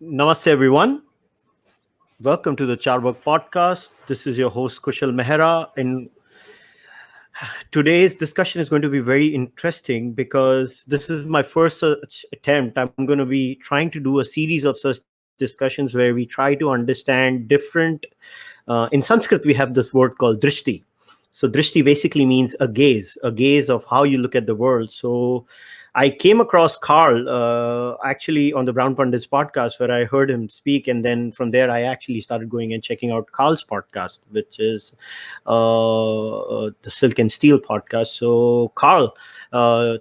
Namaste, everyone. Welcome to the Cārvāka podcast. This is your host, Kushalmehra. And today's discussion is going to be very interesting because this is my first such attempt. I'm going to be trying to do a series of such discussions where we try to understand different. In Sanskrit, we have this word called drishti. So, drishti basically means a gaze of how you look at the world. So, I came across Carl actually on the Brown Pundits podcast where I heard him speak. And then from there, I actually started going and checking out Carl's podcast, which is the Silk and Steel podcast. So, Carl,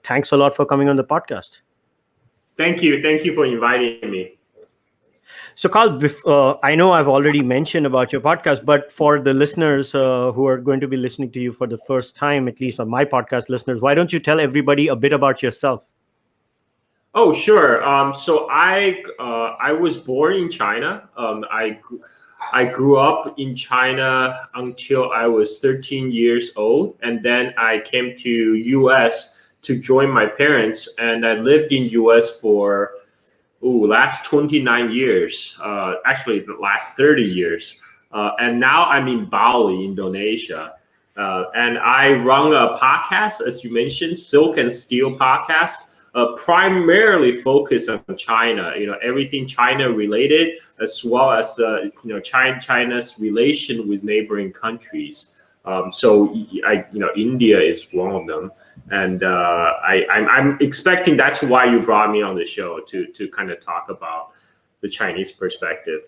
thanks a lot for coming on the podcast. Thank you. Thank you for inviting me. So, Carl, I know I've already mentioned about your podcast, but for the listeners who are going to be listening to you for the first time, at least on my podcast listeners, why don't you tell everybody a bit about yourself? Oh, sure. So I was born in China. I grew up in China until I was 13 years old, and then I came to U.S. to join my parents, and I lived in U.S. for last 29 years. Actually, the last 30 years. And now I'm in Bali, Indonesia. And I run a podcast, as you mentioned, Silk and Steel podcast, primarily focused on China, everything China related, as well as, China's relation with neighboring countries. India is one of them. And I'm expecting that's why you brought me on the show to kind of talk about the Chinese perspective.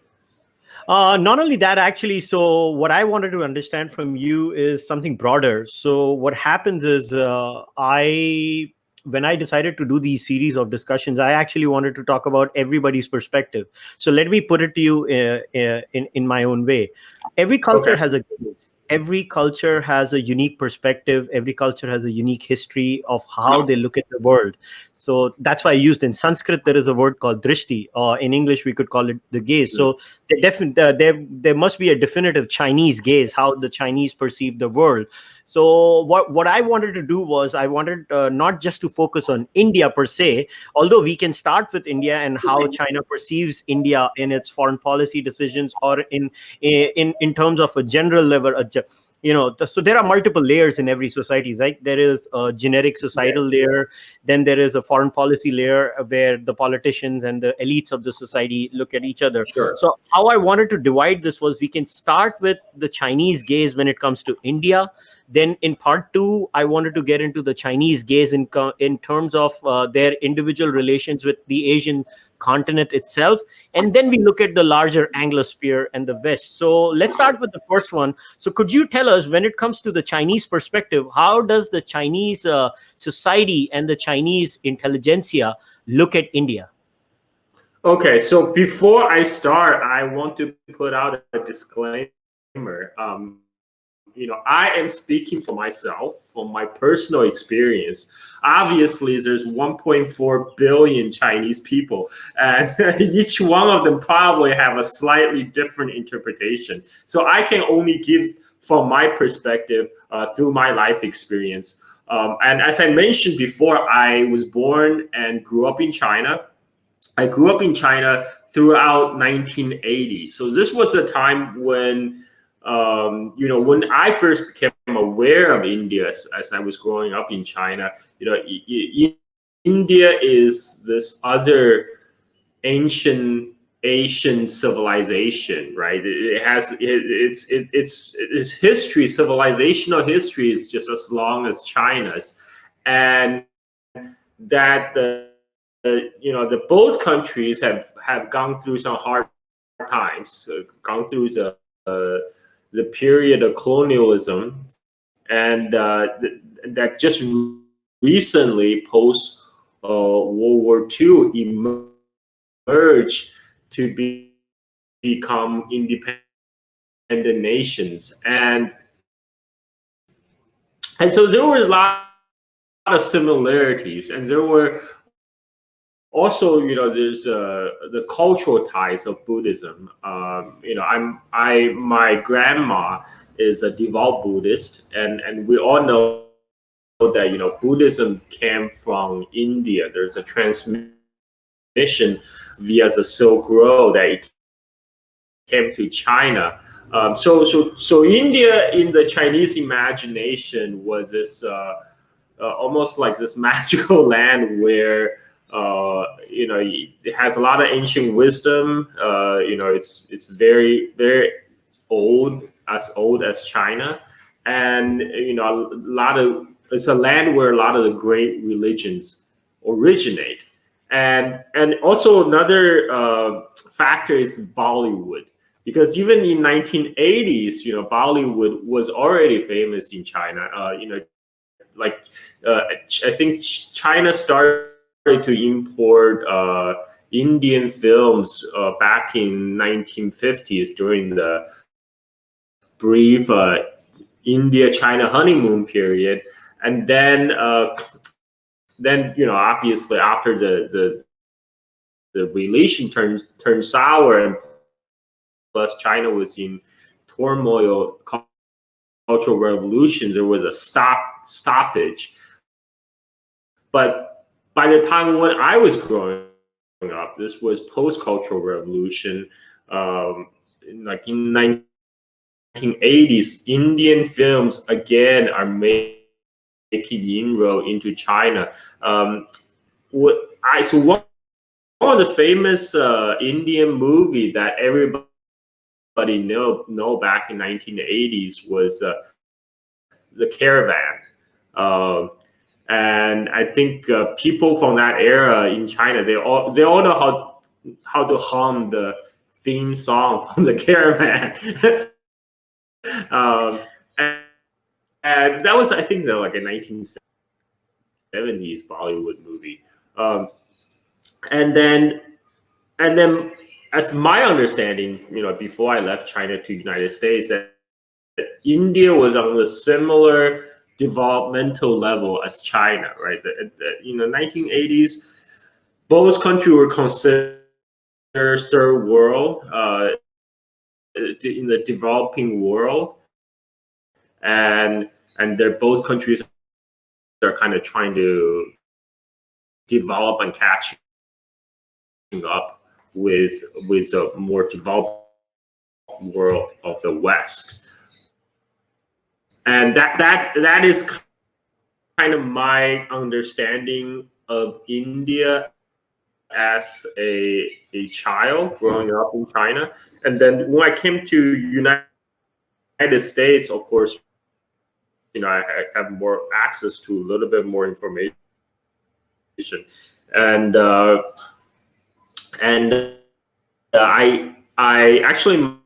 Not only that, actually. So, what I wanted to understand from you is something broader. So, what happens is, when I decided to do these series of discussions, I actually wanted to talk about everybody's perspective. So, let me put it to you in my own way. Every culture Okay. has a gaze. Every culture has a unique perspective. Every culture has a unique history of how they look at the world. So that's why I used in Sanskrit, there is a word called drishti, or in English, we could call it the gaze. So there must be a definitive Chinese gaze, how the Chinese perceive the world. So what I wanted to do was I wanted not just to focus on India per se, although we can start with India and how China perceives India in its foreign policy decisions, or in terms of a general level. So there are multiple layers in every society, right? There is a generic societal layer, then there is a foreign policy layer where the politicians and the elites of the society look at each other. Sure. So how I wanted to divide this was we can start with the Chinese gaze when it comes to India. Then in part two, I wanted to get into the Chinese gaze in terms of their individual relations with the Asian continent itself. And then we look at the larger Anglosphere and the West. So let's start with the first one. So could you tell us, when it comes to the Chinese perspective, how does the Chinese society and the Chinese intelligentsia look at India? Okay. So before I start, I want to put out a disclaimer. I am speaking for myself, from my personal experience. Obviously, there's 1.4 billion Chinese people, and each one of them probably have a slightly different interpretation. So I can only give from my perspective through my life experience. And as I mentioned before, I was born and grew up in China. I grew up in China throughout 1980. So this was the time when when I first became aware of India as I was growing up in China. India is this other ancient Asian civilization, right? It has its history, civilizational history is just as long as China's, and that the both countries have gone through some hard times, gone through the period of colonialism, and that just recently, post World War II, emerged to become independent nations, and so there was a lot of similarities, and there were also, there's the cultural ties of Buddhism. My grandma is a devout Buddhist, and we all know that Buddhism came from India. There's a transmission transmission via the Silk Road that it came to China. So India in the Chinese imagination was this almost like this magical land where it has a lot of ancient wisdom. It's very old as China, and a lot of it's a land where a lot of the great religions originate, and also another factor is Bollywood, because even in 1980s, Bollywood was already famous in China. Like I think China started to import Indian films back in 1950s during the brief India-China honeymoon period, and then obviously after the relation turned sour, and plus China was in turmoil, cultural revolution, there was a stoppage. But by the time when I was growing up, this was post-cultural revolution. Like in 1980s, Indian films again are making inroad into China. So one of the famous Indian movie that everybody know back in 1980s was The Caravan. And I think people from that era in China, they all know how to hum the theme song from The Caravan. and, and that was, I think, like a 1970s Bollywood movie. And then, as my understanding, before I left China to United States, that India was on a similar developmental level as China, right? 1980s, both countries were considered third world in the developing world, and they're both countries are kind of trying to develop and catch up with a more developed world of the West. And that is kind of my understanding of India as a child growing up in China. And then when I came to United States, of course, I have more access to a little bit more information. And I actually,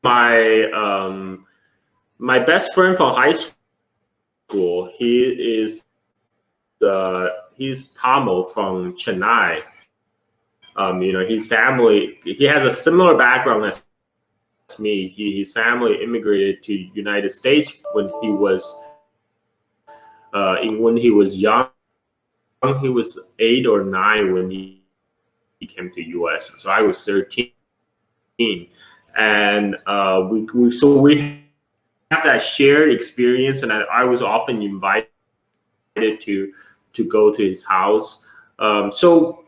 my best friend from high school, he's Tamil from Chennai. His family, he has a similar background as me. His family immigrated to United States when he was young. He was 8 or 9 when he came to US. So I was 13, and we have that shared experience, and I was often invited to go to his house. So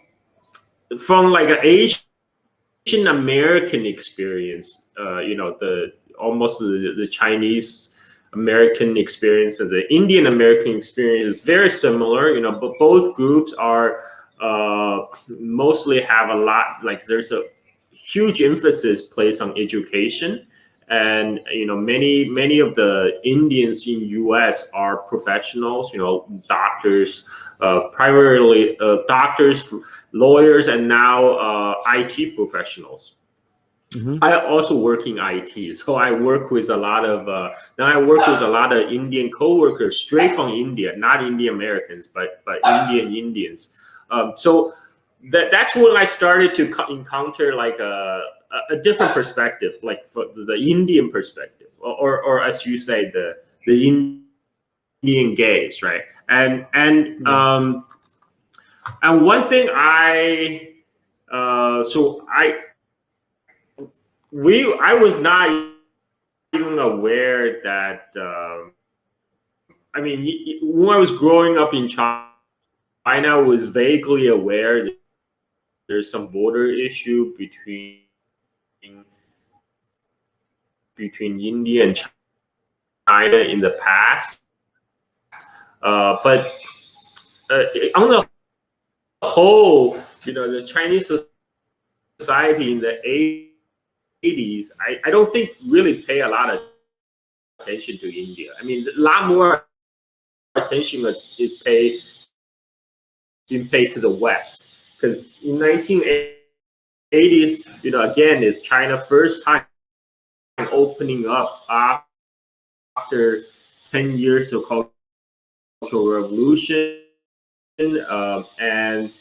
from like an Asian American experience, the Chinese American experience and the Indian American experience is very similar, but both groups are mostly have a lot, like there's a huge emphasis placed on education. And many of the Indians in US are professionals, doctors, primarily doctors, lawyers, and now IT professionals. Mm-hmm. I also work in IT, so I work with a lot of Indian coworkers straight from India, not Indian Americans, but Indians. So that's when I started to encounter like a different perspective, like for the Indian perspective, or as you say, the Indian gaze, right? And one thing I was not even aware that when I was growing up in China, I was vaguely aware there's some border issue between India and China in the past. But on the whole, the Chinese society in the 80s, I don't think really pay a lot of attention to India. I mean, a lot more attention is being paid to the West, because in 1980s, again, it's China first time opening up after 10 years of Cultural Revolution, and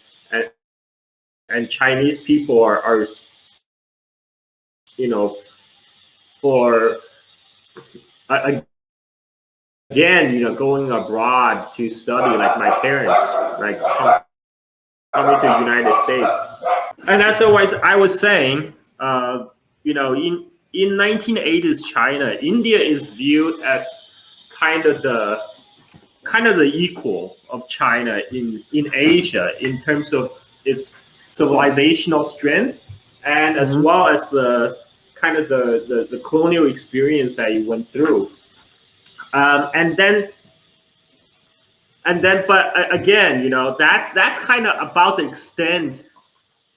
Chinese people are for again, going abroad to study, like my parents, like coming to the United States. And as always, I was saying, in 1980s China, India is viewed as kind of the equal of China in Asia in terms of its civilizational strength, and as well as the kind of the colonial experience that it went through. And then, but again, that's kind of about the extent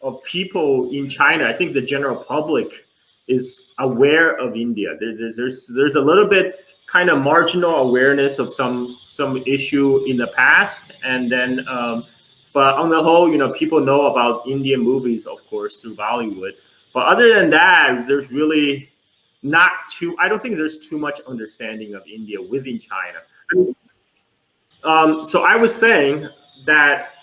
of people in China. I think the general public is aware of India. There's a little bit kind of marginal awareness of some issue in the past, and then, but on the whole, people know about Indian movies, of course, through Bollywood. But other than that, there's really I don't think there's too much understanding of India within China. So I was saying that,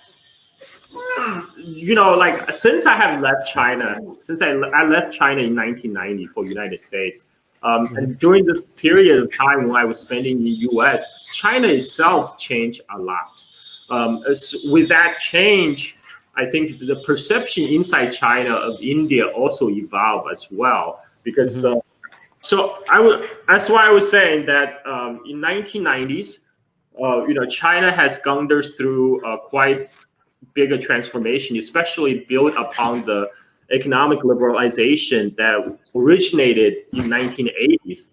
like, since I have left China, since I left China in 1990 for United States, and during this period of time when I was spending in the US, China itself changed a lot. With that change, I think the perception inside China of India also evolved as well, because so that's why I was saying that in 1990s, China has gone through quite bigger transformation, especially built upon the economic liberalization that originated in 1980s.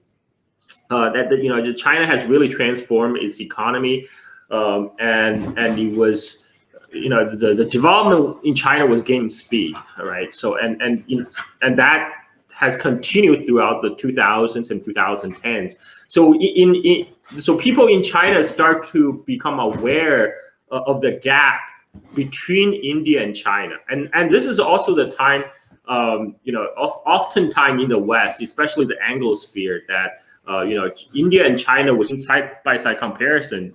That China has really transformed its economy, and it was, the development in China was gaining speed. All right, so and that has continued throughout the 2000s and 2010s. So so people in China start to become aware of the gap between India and China, and this is also the time, oftentimes in the West, especially the Anglosphere, that India and China was in side-by-side comparison.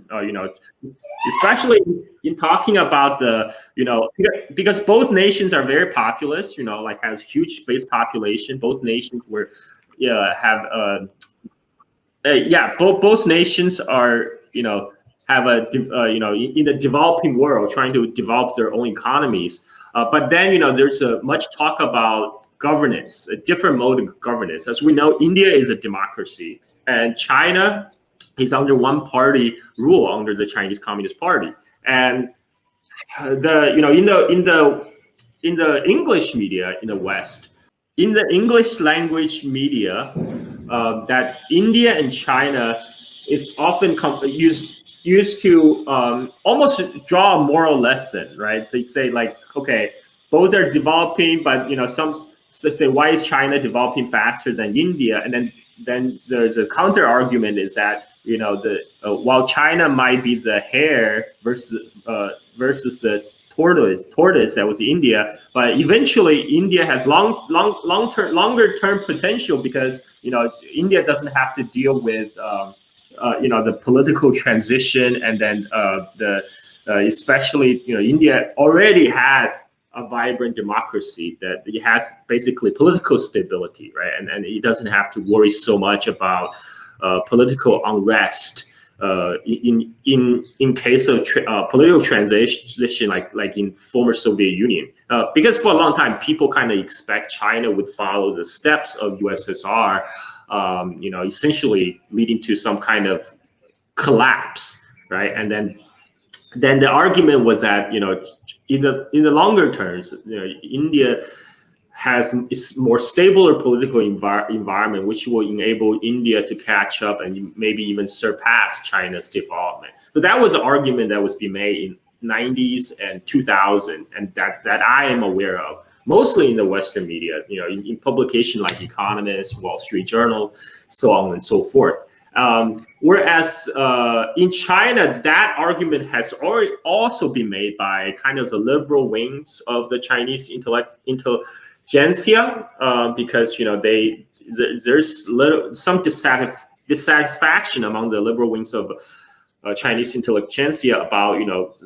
Especially in talking about the, because both nations are very populous, like has huge space population. Both nations both nations are, have in the developing world trying to develop their own economies. But then, there's much talk about governance, a different mode of governance. As we know, India is a democracy, and China is under one party rule, under the Chinese Communist Party. And in the English media in the West, in the English language media, that India and China is often used to almost draw a moral lesson, right? They say, like, okay, both are developing, but some say, why is China developing faster than India? And then the counter argument is that, while China might be the hare versus the tortoise that was India, but eventually India has longer term potential, because India doesn't have to deal with the political transition, and then especially India already has a vibrant democracy, that it has basically political stability, right? And it doesn't have to worry so much about political unrest in case of political transition, like in former Soviet Union, because for a long time people kind of expect China would follow the steps of USSR, essentially leading to some kind of collapse, right? And then then the argument was that in the longer terms, India is more stable political environment, which will enable India to catch up and maybe even surpass China's development. So that was an argument that was being made in 90s and 2000, and that I am aware of, mostly in the Western media, in publication like Economist, Wall Street Journal, so on and so forth. Whereas in China, that argument has already also been made by kind of the liberal wings of the Chinese intelligentsia, because there's some dissatisfaction among the liberal wings of Chinese intelligentsia about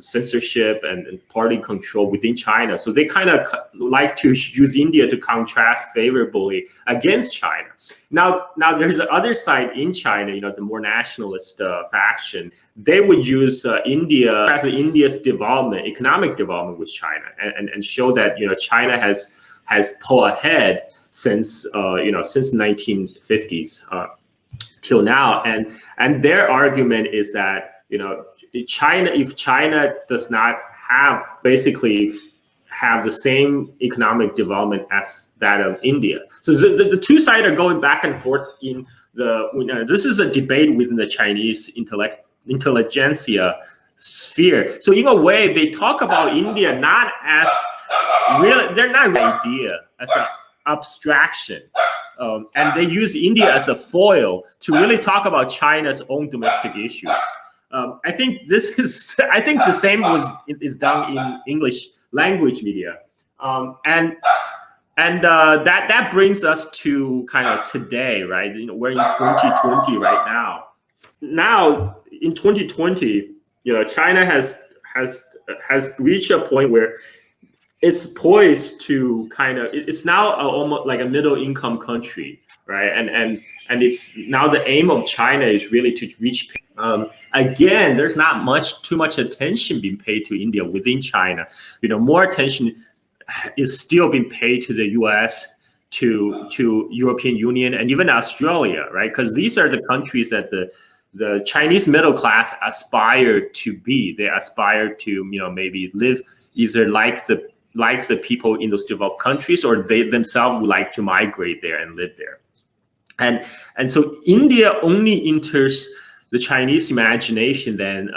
censorship and party control within China. So they kind of like to use India to contrast favorably against China. Now there's the other side in China, the more nationalist faction. They would use India as India's economic development with China, and show that China has pulled ahead since 1950s. Till now, and their argument is that if China does not have the same economic development as that of India, so the two sides are going back and forth in this is a debate within the Chinese intelligentsia sphere. So in a way, they talk about India not as really, they're not an idea, as an abstraction. And they use India as a foil to really talk about China's own domestic issues. I think the same is done in English language media, and that brings us to kind of today, right? We're in 2020 right now. Now in 2020, China has reached a point where it's poised to it's now almost like a middle income country, right? And it's now the aim of China is really to reach. Again, there's not too much attention being paid to India within China. More attention is still being paid to the U.S., to European Union, and even Australia, right? Because these are the countries that the Chinese middle class aspire to be. They aspire to maybe live either like the people in those developed countries, or they themselves would like to migrate there and live there. And so India only enters the Chinese imagination then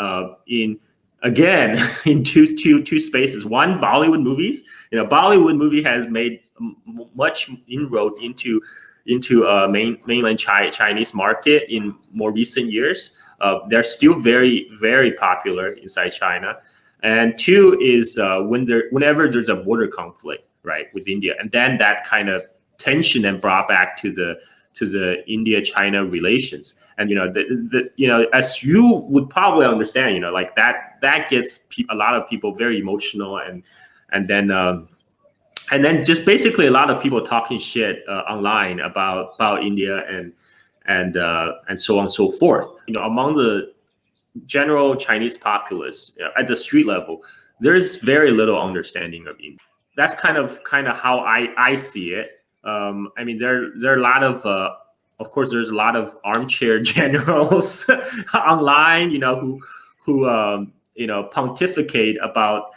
in two spaces. One, Bollywood movies. Bollywood movie has made much inroad into mainland Chinese market in more recent years. They're still very, very popular inside China. And two is whenever there's a border conflict, right, with India, and then that kind of tension then brought back to the India-China relations. And as you would probably understand, like that gets a lot of people very emotional, and then just basically a lot of people talking shit online about India and so on and so forth. Among the general Chinese populace at the street level, there's very little understanding of India. That's kind of how I see it. I mean, there are a lot of course, there's a lot of armchair generals online, who pontificate about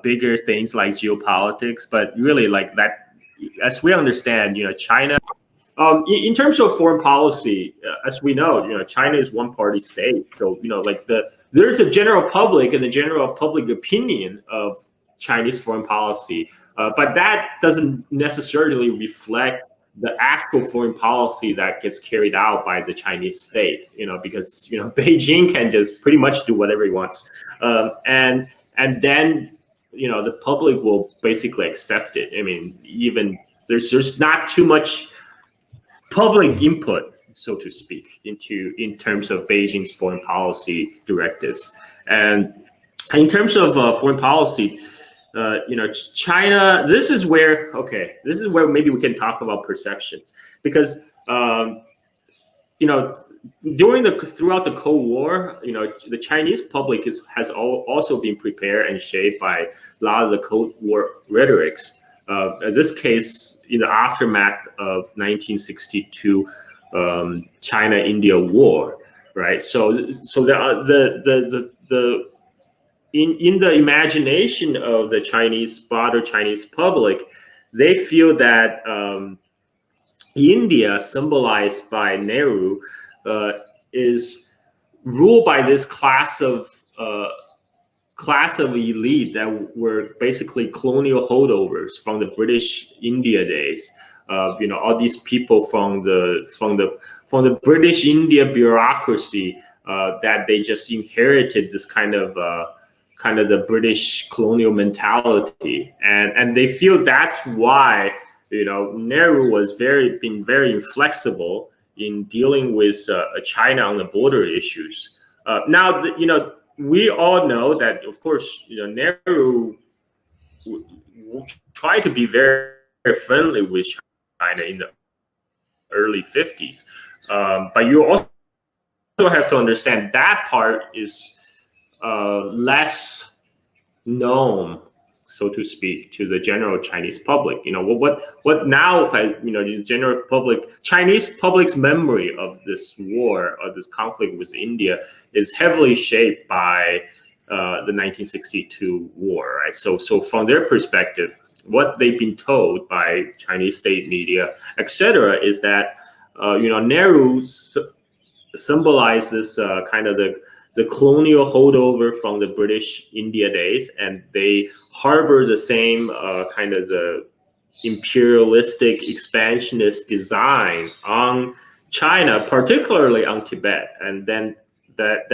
bigger things like geopolitics, but really like that, as we understand, China. In terms of foreign policy, as we know, China is one-party state. So, there's a general public and the general public opinion of Chinese foreign policy, but that doesn't necessarily reflect the actual foreign policy that gets carried out by the Chinese state. Because Beijing can just pretty much do whatever he wants, and then the public will basically accept it. I mean, even there's not too much public input, so to speak, in terms of Beijing's foreign policy directives. And in terms of foreign policy, China. This is where maybe we can talk about perceptions, because throughout the Cold War, the Chinese public has also been prepared and shaped by a lot of the Cold War rhetorics. In this case, in the aftermath of 1962 China-India war, right? So the in the imagination of the broader Chinese public, they feel that India, symbolized by Nehru, is ruled by this class of elite that were basically colonial holdovers from the British India days. All these people from the British India bureaucracy that they just inherited this kind of the British colonial mentality, and they feel that's why Nehru was been very inflexible in dealing with China on the border issues. Now, we all know that, of course, Nehru tried to be very, very friendly with China in the early 50s. But you also have to understand that part is less known, so to speak, to the general Chinese public. What now, the general public, Chinese public's memory of this war, of this conflict with India, is heavily shaped by the 1962 war, right? So from their perspective, what they've been told by Chinese state media, etc., is that Nehru symbolizes kind of the colonial holdover from the British India days, and they harbor the same kind of the imperialistic expansionist design on China, particularly on Tibet, and then that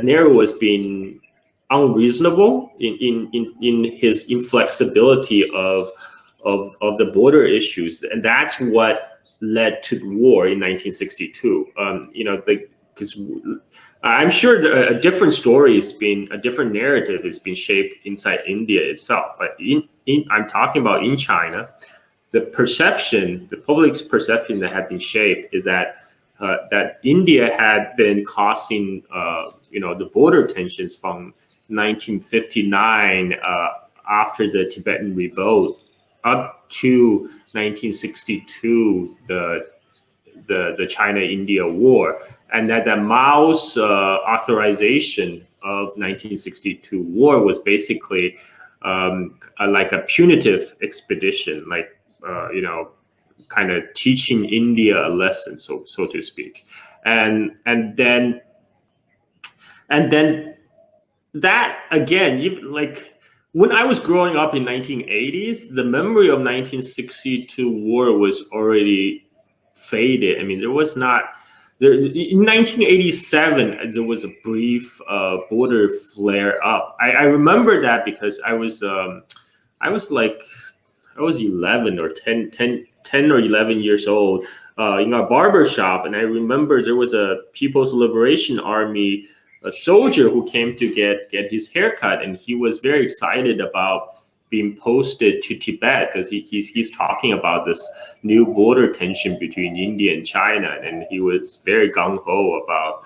Nehru was being unreasonable in his inflexibility of the border issues, and that's what led to the war in 1962. Because I'm sure a different story a different narrative has been shaped inside India itself. But I'm talking about in China, the public's perception that had been shaped is that India had been causing, the border tensions from 1959 after the Tibetan revolt up to 1962, the China-India War, and that Mao's authorization of 1962 war was basically like a punitive expedition, like kind of teaching India a lesson, so to speak, and then that again, when I was growing up in 1980s, the memory of 1962 war was already faded. I mean, in 1987, there was a brief border flare up. I remember that because I was 11 or 10 or 11 years old in a barber shop, and I remember there was a People's Liberation Army a soldier who came to get his haircut, and he was very excited about being posted to Tibet because he's talking about this new border tension between India and China, and he was very gung ho about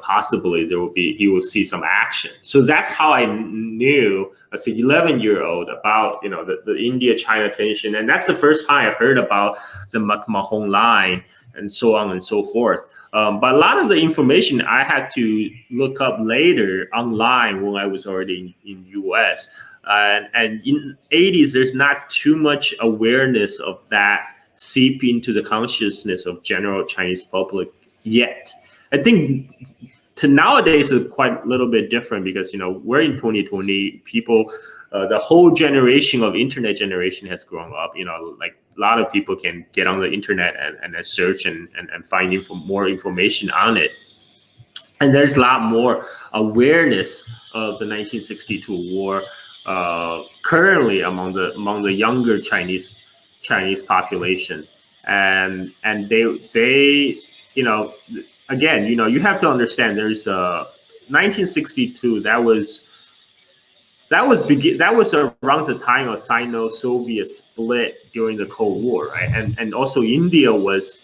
possibly he will see some action. So that's how I knew as an 11-year-old about the India-China tension, and that's the first time I heard about the McMahon line and so on and so forth. But a lot of the information I had to look up later online when I was already in US. And in the 80s, there's not too much awareness of that seep into the consciousness of general Chinese public yet. I think to nowadays is quite a little bit different because, we're in 2020, people, the whole generation of internet generation has grown up, like a lot of people can get on the internet and search and find more information on it. And there's a lot more awareness of the 1962 war currently among the younger Chinese population, and they again, you have to understand there's 1962 that was around the time of Sino-Soviet split during the Cold War, right? And also India was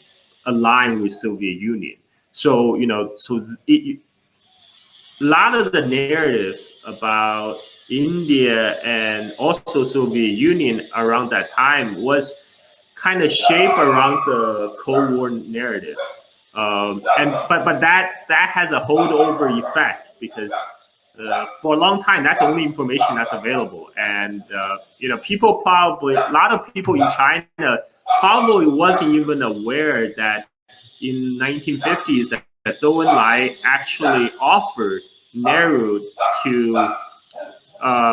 aligned with Soviet Union. So a lot of the narratives about India and also Soviet Union around that time was kind of shaped around the Cold War narrative. But that has a holdover effect because for a long time that's the only information that's available, and people probably a lot of people in China probably wasn't even aware that in 1950s that Zhou Enlai actually offered Nehru to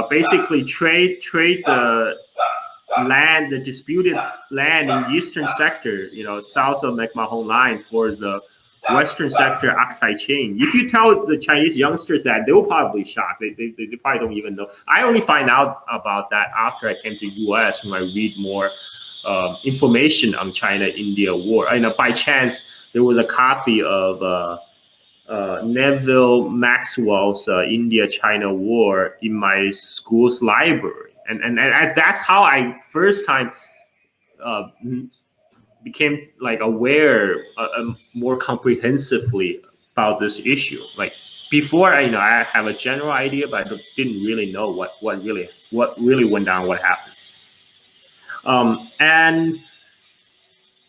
basically trade the disputed land in the eastern sector, south of McMahon line for the western sector Aksai chain. If you tell the Chinese youngsters that, they'll probably shock. They probably don't even know. I only find out about that after I came to US when I read more information on China-India war. By chance, there was a copy of Neville Maxwell's India-China War in my school's library. And that's how I first time became like aware more comprehensively about this issue. Like before, I have a general idea, but I didn't really know what really went down, what happened. And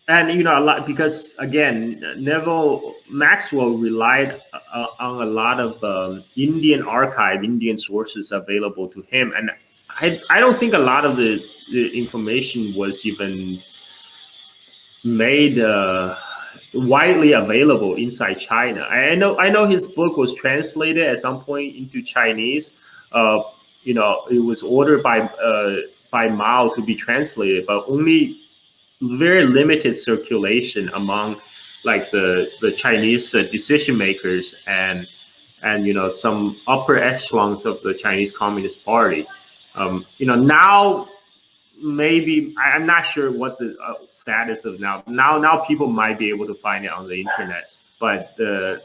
a lot, because again, Neville Maxwell relied on a lot of Indian sources available to him, and I don't think a lot of the information was even made widely available inside China. I know his book was translated at some point into Chinese. It was ordered by Mao to be translated, but only very limited circulation among like the Chinese decision makers and some upper echelons of the Chinese Communist Party. Now maybe I'm not sure what the status of now people might be able to find it on the internet, but I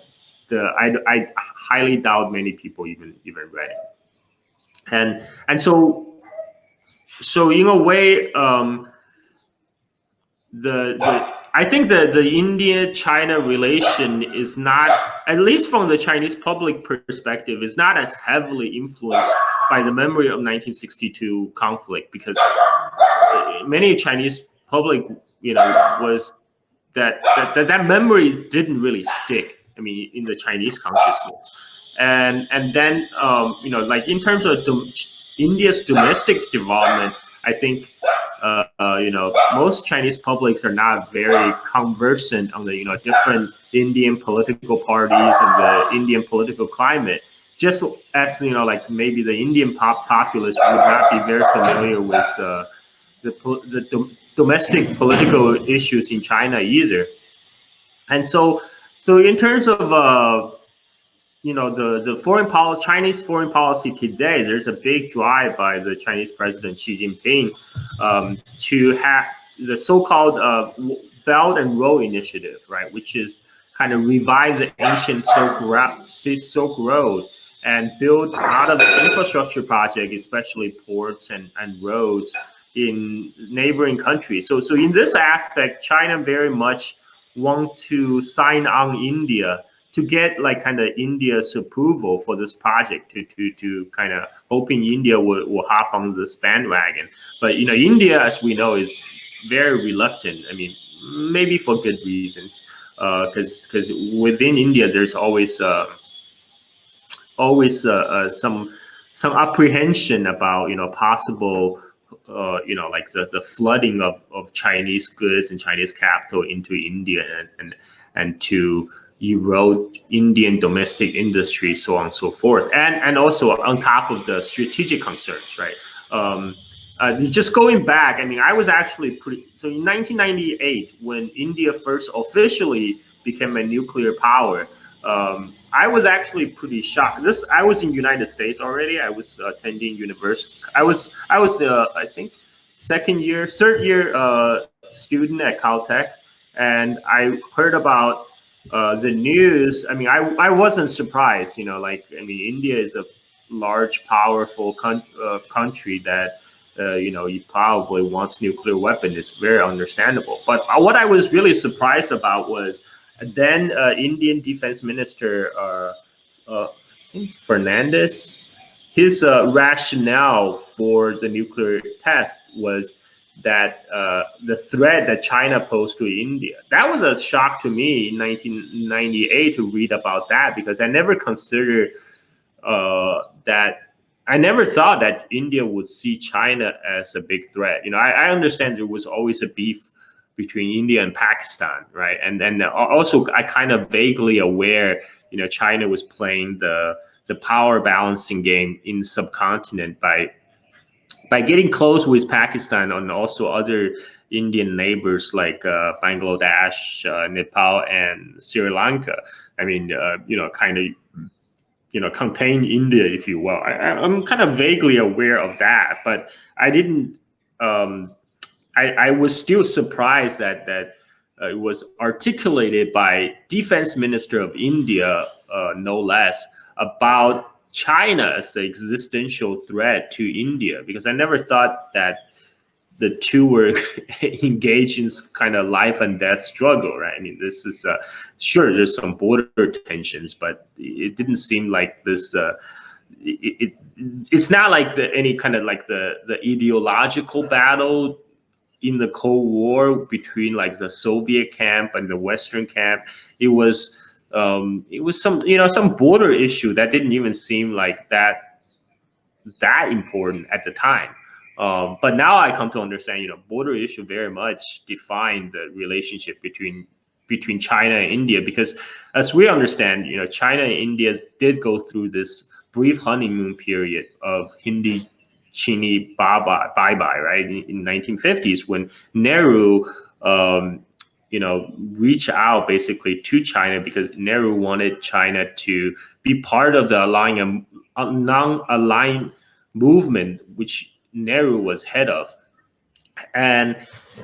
highly doubt many people even read it. And so in a way, I think the India-China relation is not, at least from the Chinese public perspective, is not as heavily influenced by the memory of 1962 conflict, because many Chinese public, was that memory didn't really stick. In the Chinese consciousness, and then like in terms of India's domestic development, I think. Most Chinese publics are not very conversant on the different Indian political parties and the Indian political climate. Just as like maybe the Indian populace would not be very familiar with the domestic political issues in China either. And so in terms of the foreign policy, Chinese foreign policy today, there's a big drive by the Chinese President Xi Jinping to have the so-called Belt and Road Initiative, right, which is kind of revive the ancient Silk Road and build a lot of infrastructure projects, especially ports and roads in neighboring countries. So in this aspect, China very much want to sign on India to get like kind of India's approval for this project, to kind of hoping India will hop on this bandwagon. But India, as we know, is very reluctant. Maybe for good reasons, because within India there's always some apprehension about possible like the flooding of Chinese goods and Chinese capital into India and to erode Indian domestic industry, so on and so forth, and also on top of the strategic concerns, right? Just going back, I was actually so in 1998 when India first officially became a nuclear power. I was actually pretty shocked. I was in the United States already. I was attending university. I was I think third year student at Caltech, and I heard about the news. I wasn't surprised. India is a large, powerful country that he probably wants nuclear weapons. It's very understandable. But what I was really surprised about was then Indian Defense Minister Fernandez. His rationale for the nuclear test was the threat that China posed to India. That was a shock to me in 1998 to read about that, because I never considered that. I never thought that India would see China as a big threat. I understand there was always a beef between India and Pakistan, right? And then also I kind of vaguely aware, China was playing the power balancing game in the subcontinent by getting close with Pakistan and also other Indian neighbors like Bangladesh, Nepal, and Sri Lanka. I mean, kind of, contain India, if you will. I'm kind of vaguely aware of that, but I didn't. I was still surprised that it was articulated by Defense Minister of India, no less, about China as the existential threat to India, because I never thought that the two were engaged in kind of life and death struggle, right? I mean, this is sure there's some border tensions, but it didn't seem like this. It's not like any kind of like the ideological battle in the Cold War between like the Soviet camp and the Western camp. It was some border issue that didn't even seem like that important at the time. But now I come to understand, border issue very much defined the relationship between China and India, because as we understand, China and India did go through this brief honeymoon period of Hindi Chini bye bye, right? In 1950s, when Nehru, reached out basically to China, because Nehru wanted China to be part of the non-aligned movement, which Nehru was head of. And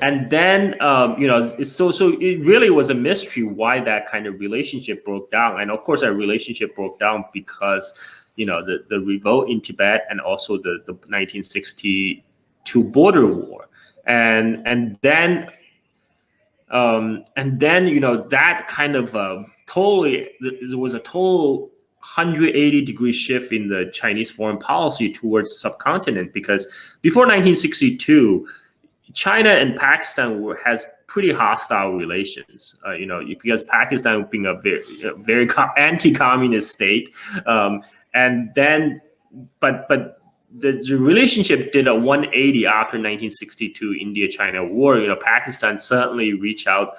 then so it really was a mystery why that kind of relationship broke down. And of course that relationship broke down because the revolt in Tibet, and also the 1962 border war, and then that kind of totally, there was a total 180-degree shift in the Chinese foreign policy towards the subcontinent, because before 1962, China and Pakistan has pretty hostile relations. Because Pakistan being a very anti-communist state, and then, but the relationship did a 180 after 1962 India-China war. Pakistan certainly reached out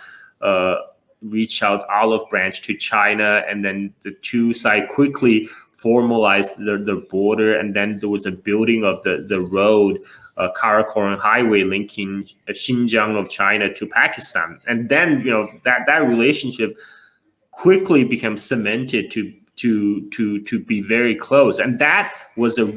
olive branch to China, and then the two sides quickly formalized the border, and then there was a building of the road, Karakoram Highway linking Xinjiang of China to Pakistan, and then that relationship quickly became cemented to be very close, and that was a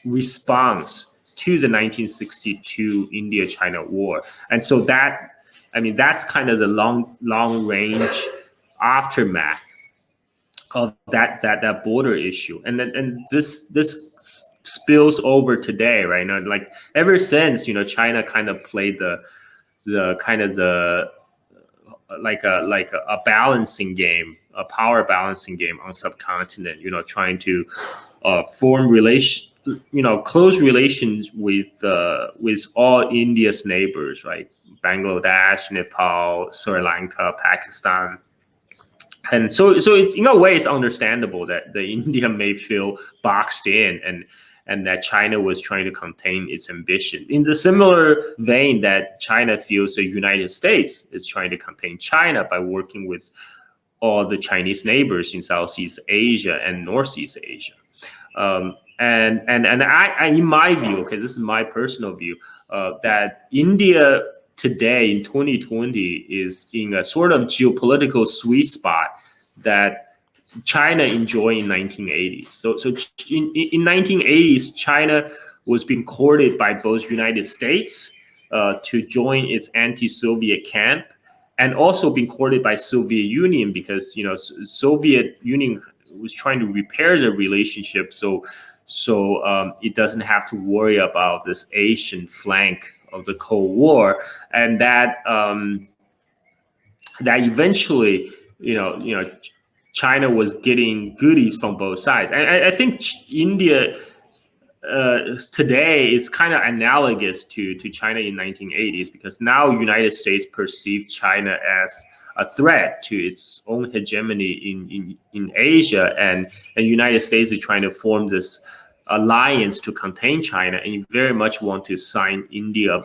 response to the 1962 India-China war. And so that's kind of the long range aftermath of that border issue, and this spills over today, right now. Like ever since, China kind of played the kind of the like a balancing game, a power balancing game on subcontinent, trying to form close relations with all India's neighbors, right? Bangladesh, Nepal, Sri Lanka, Pakistan. And so it's, in a way, it's understandable that the India may feel boxed in, and that China was trying to contain its ambition. In the similar vein that China feels the United States is trying to contain China by working with all the Chinese neighbors in Southeast Asia and Northeast Asia. And I, in my view, okay, this is my personal view, that India today in 2020 is in a sort of geopolitical sweet spot that China enjoyed in 1980s. So in 1980s, China was being courted by both United States to join its anti-Soviet camp, and also being courted by Soviet Union, because Soviet Union was trying to repair the relationship, so it doesn't have to worry about this Asian flank of the Cold War, and that eventually, China was getting goodies from both sides. And I think India today is kind of analogous to China in 1980s, because now United States perceive China as a threat to its own hegemony in Asia, and United States is trying to form this alliance to contain China, and you very much want to sign India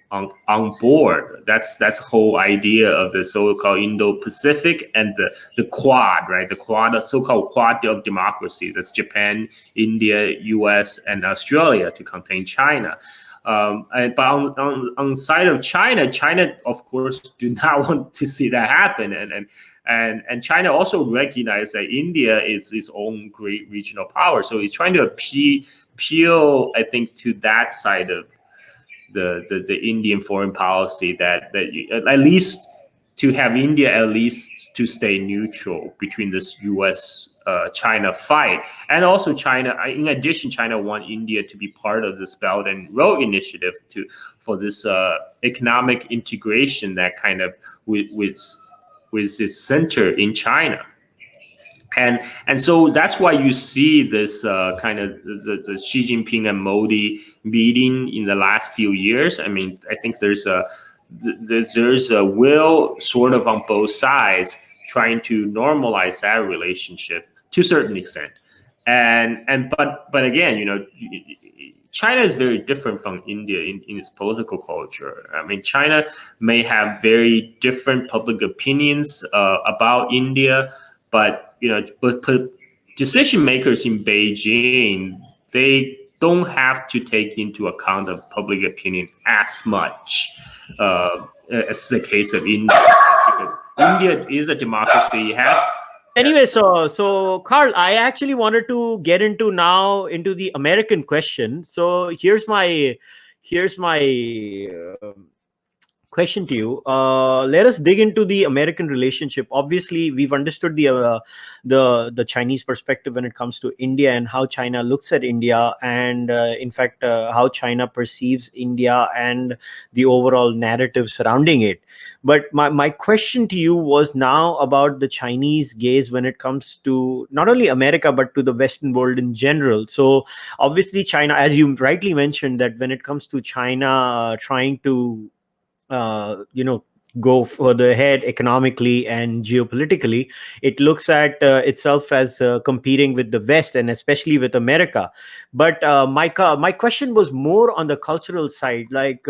on board. That's the whole idea of the so-called Indo-Pacific and the Quad, right? The Quad, the so-called Quad of democracies. That's Japan, India, U.S., and Australia to contain China. But on the side of China, of course do not want to see that happen, and China also recognizes that India is its own great regional power. So it's trying to appeal, I think, to that side of the Indian foreign policy, that at least to have India at least to stay neutral between this U.S. China fight. And also China, in addition, China want India to be part of this Belt and Road Initiative for this economic integration that kind of with its center in China. And so that's why you see this kind of the Xi Jinping and Modi meeting in the last few years. I mean, I think there's a will sort of on both sides trying to normalize that relationship to a certain extent. But again, you know, China is very different from India in its political culture. I mean, China may have very different public opinions about India, but you know, but decision makers in Beijing, they don't have to take into account of public opinion as much as the case of India, because India is a democracy. It has. Anyway, so Carl, I actually wanted to get into the American question. So here's my question to you. Let us dig into the American relationship. Obviously, we've understood the Chinese perspective when it comes to India and how China looks at India, and in fact, how China perceives India and the overall narrative surrounding it. But my question to you was now about the Chinese gaze when it comes to not only America but to the Western world in general. So obviously, China, as you rightly mentioned, that when it comes to China trying to go further ahead economically and geopolitically, it looks at itself as competing with the West and especially with America. But my question was more on the cultural side, like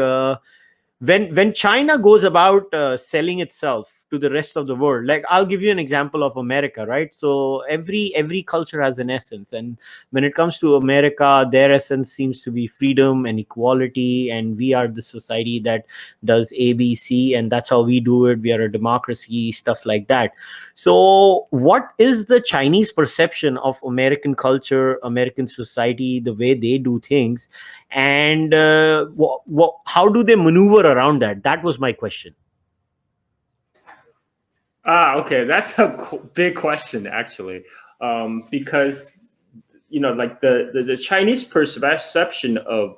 when China goes about selling itself to the rest of the world. Like, I'll give you an example of America, right? So every culture has an essence, and when it comes to America, their essence seems to be freedom and equality, and we are the society that does ABC, and that's how we do it. We are a democracy, stuff like that. So what is the Chinese perception of American culture, American society, the way they do things, and how do they maneuver around that? That was my question. Okay, that's a big question, actually, because you know, like the Chinese perception of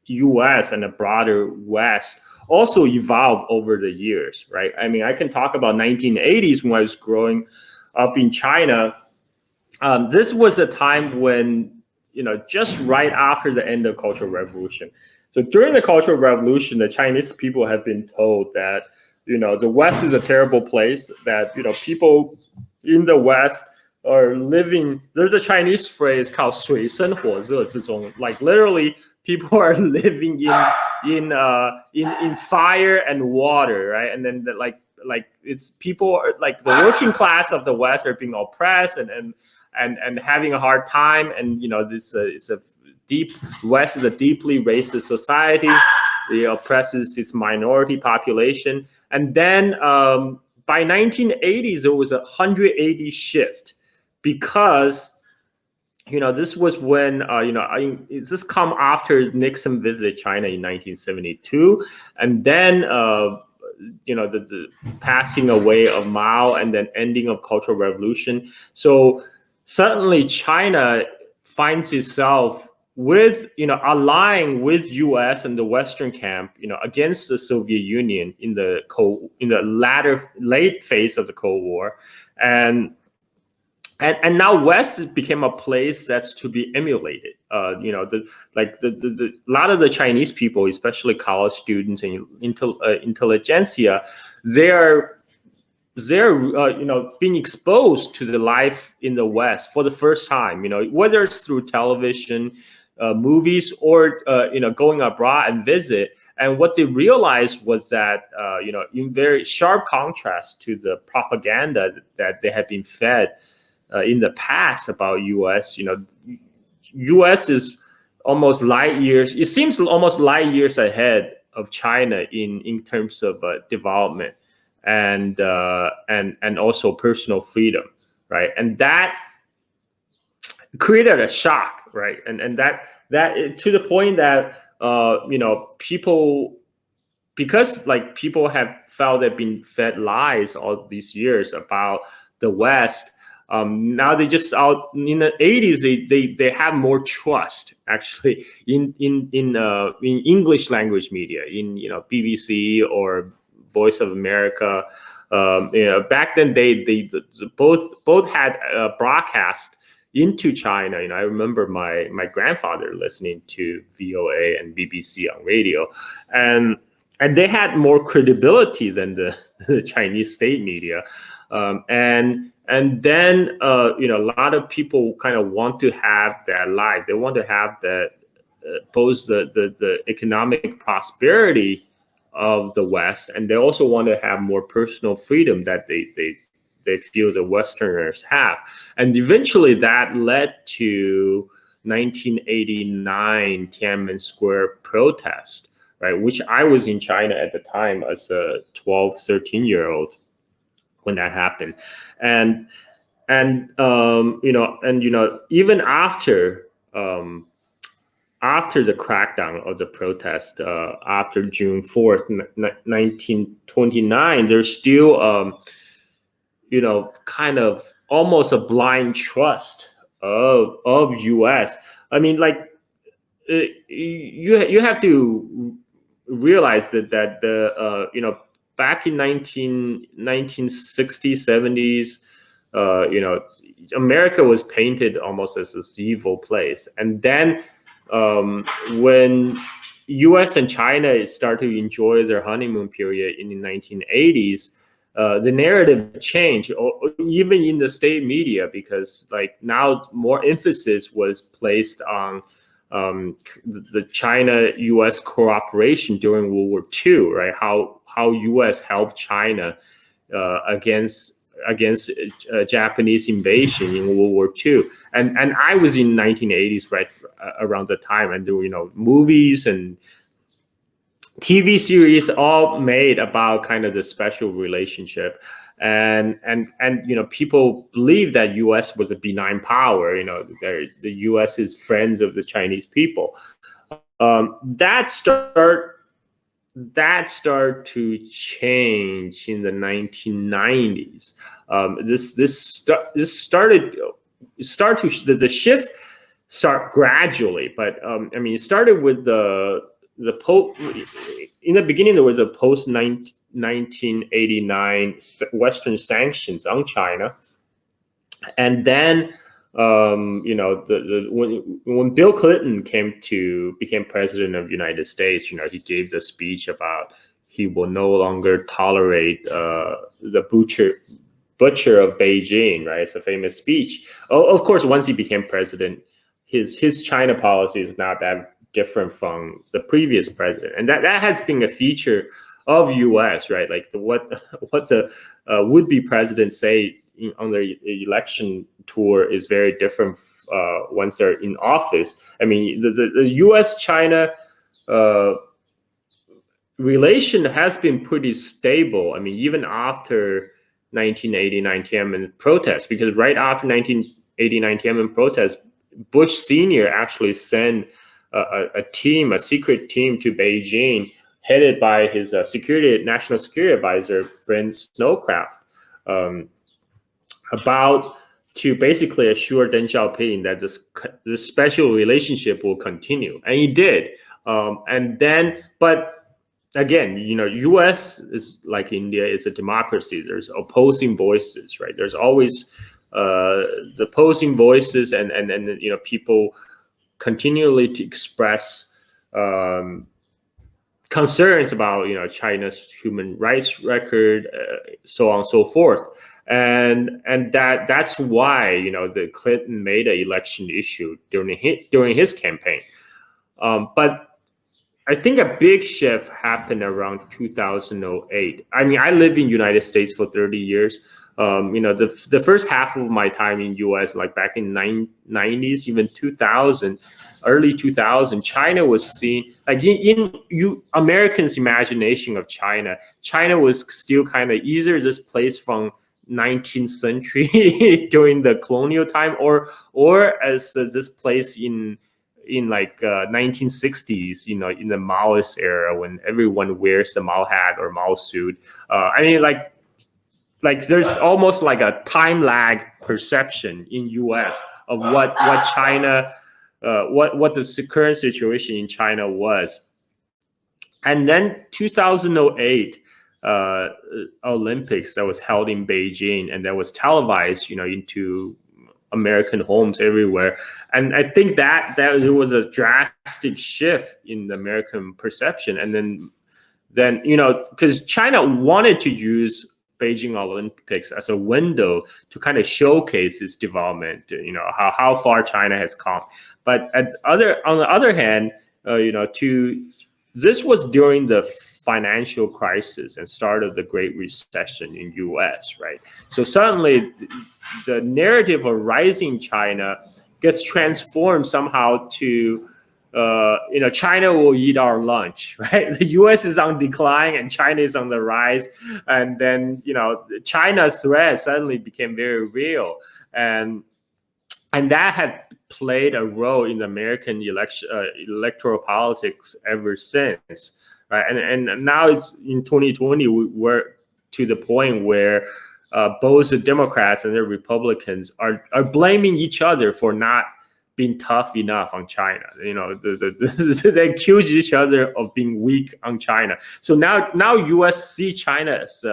U.S. and the broader West also evolved over the years, right? I mean, I can talk about 1980s when I was growing up in China. This was a time when, you know, just right after the end of Cultural Revolution. So during the Cultural Revolution, the Chinese people have been told that, you know, the West is a terrible place, that, you know, people in the West are living, there's a Chinese phrase called 水深火热之中, like literally people are living in fire and water, right? And then like it's people are, like the working class of the West are being oppressed and having a hard time, and you know, this it's a deep, West is a deeply racist society. It oppresses its minority population. And then by 1980s, there was a 180 shift, because, you know, this was when, this come after Nixon visited China in 1972. And then, you know, the passing away of Mao and then ending of Cultural Revolution. So suddenly China finds itself with, you know, allying with U.S. and the Western camp, you know, against the Soviet Union in the late phase of the Cold War, and and now West became a place that's to be emulated. A lot of the Chinese people, especially college students and intelligentsia, they're being exposed to the life in the West for the first time. Whether it's through television, movies, or going abroad and visit. And what they realized was that in very sharp contrast to the propaganda that they had been fed in the past about U.S. U.S. is almost light years. It seems almost light years ahead of China in terms of development and also personal freedom, right? And that created a shock, right? And that to the point that people, because like people have felt they've been fed lies all these years about the West. Now they just out in the 80s they have more trust actually in English language media, in BBC or Voice of America. Back then they both had broadcast into China. I remember my grandfather listening to VOA and BBC on radio, and they had more credibility than the Chinese state media. And then a lot of people kind of want to have that life. They want to have that both the economic prosperity of the West, and they also want to have more personal freedom that they feel the Westerners have. And eventually that led to 1989 Tiananmen Square protest, right? Which I was in China at the time as a 12, 13-year-old when that happened. And even after the crackdown of the protest, after June 4th, 1929, there's still kind of almost a blind trust of U.S. I mean, like you have to realize that the back in 1960s, 70s, America was painted almost as this evil place. And then when U.S. and China started to enjoy their honeymoon period in the 1980s, the narrative changed, even in the state media, because like now more emphasis was placed on the China-U.S. cooperation during World War II, right? How U.S. helped China against Japanese invasion in World War II, and I was in 1980s, right around the time, and there were movies and TV series all made about kind of the special relationship, and people believe that U.S. was a benign power. The U.S. is friends of the Chinese people. That started to change in the 1990s. The shift start gradually, but it started with the Pope. In the beginning, there was a post 1989 Western sanctions on China, and then when Bill Clinton became president of the United States, he gave the speech about he will no longer tolerate the butcher of Beijing, right? It's a famous speech. Of course, once he became president, his China policy is not that different from the previous president, and that has been a feature of U.S., right? Like what the would-be presidents say on their election tour is very different once they're in office. I mean, the U.S.-China relation has been pretty stable. I mean, even after 1989 Tiananmen protests, because right after 1989 Tiananmen protests, Bush Sr. actually sent a secret team to Beijing, headed by his national security advisor, Brent Snowcraft, about to basically assure Deng Xiaoping that this special relationship will continue, and he did. And then, but again, U.S. is like India; it's a democracy. There's opposing voices, right? There's always the opposing voices and people continually to express concerns about China's human rights record, so on and so forth, and that's why the Clinton made an election issue during his campaign, but I think a big shift happened around 2008. I mean, I lived in the United States for 30 years. The first half of my time in U.S., like back in 90s, even 2000, early 2000, China was seen like in Americans' imagination of China. China was still kind of either this place from 19th century during the colonial time, or as this place in like 1960s, in the Maoist era when everyone wears the Mao hat or Mao suit. I mean, like there's almost like a time lag perception in U.S. of what China, what the current situation in China was. And then 2008 Olympics that was held in Beijing and that was televised, into American homes everywhere. And I think that there was a drastic shift in the American perception. And then because China wanted to use Beijing Olympics as a window to kind of showcase its development, how far China has come. But on the other hand, this was during the financial crisis and start of the Great Recession in U.S., right? So suddenly the narrative of rising China gets transformed somehow to, China will eat our lunch, right? The U.S. is on decline and China is on the rise. And then, China threat suddenly became very real. And that had played a role in American electoral politics ever since. Right. And now it's in 2020, we're to the point where both the Democrats and the Republicans are blaming each other for not being tough enough on China. They accuse each other of being weak on China. So now U.S. see China as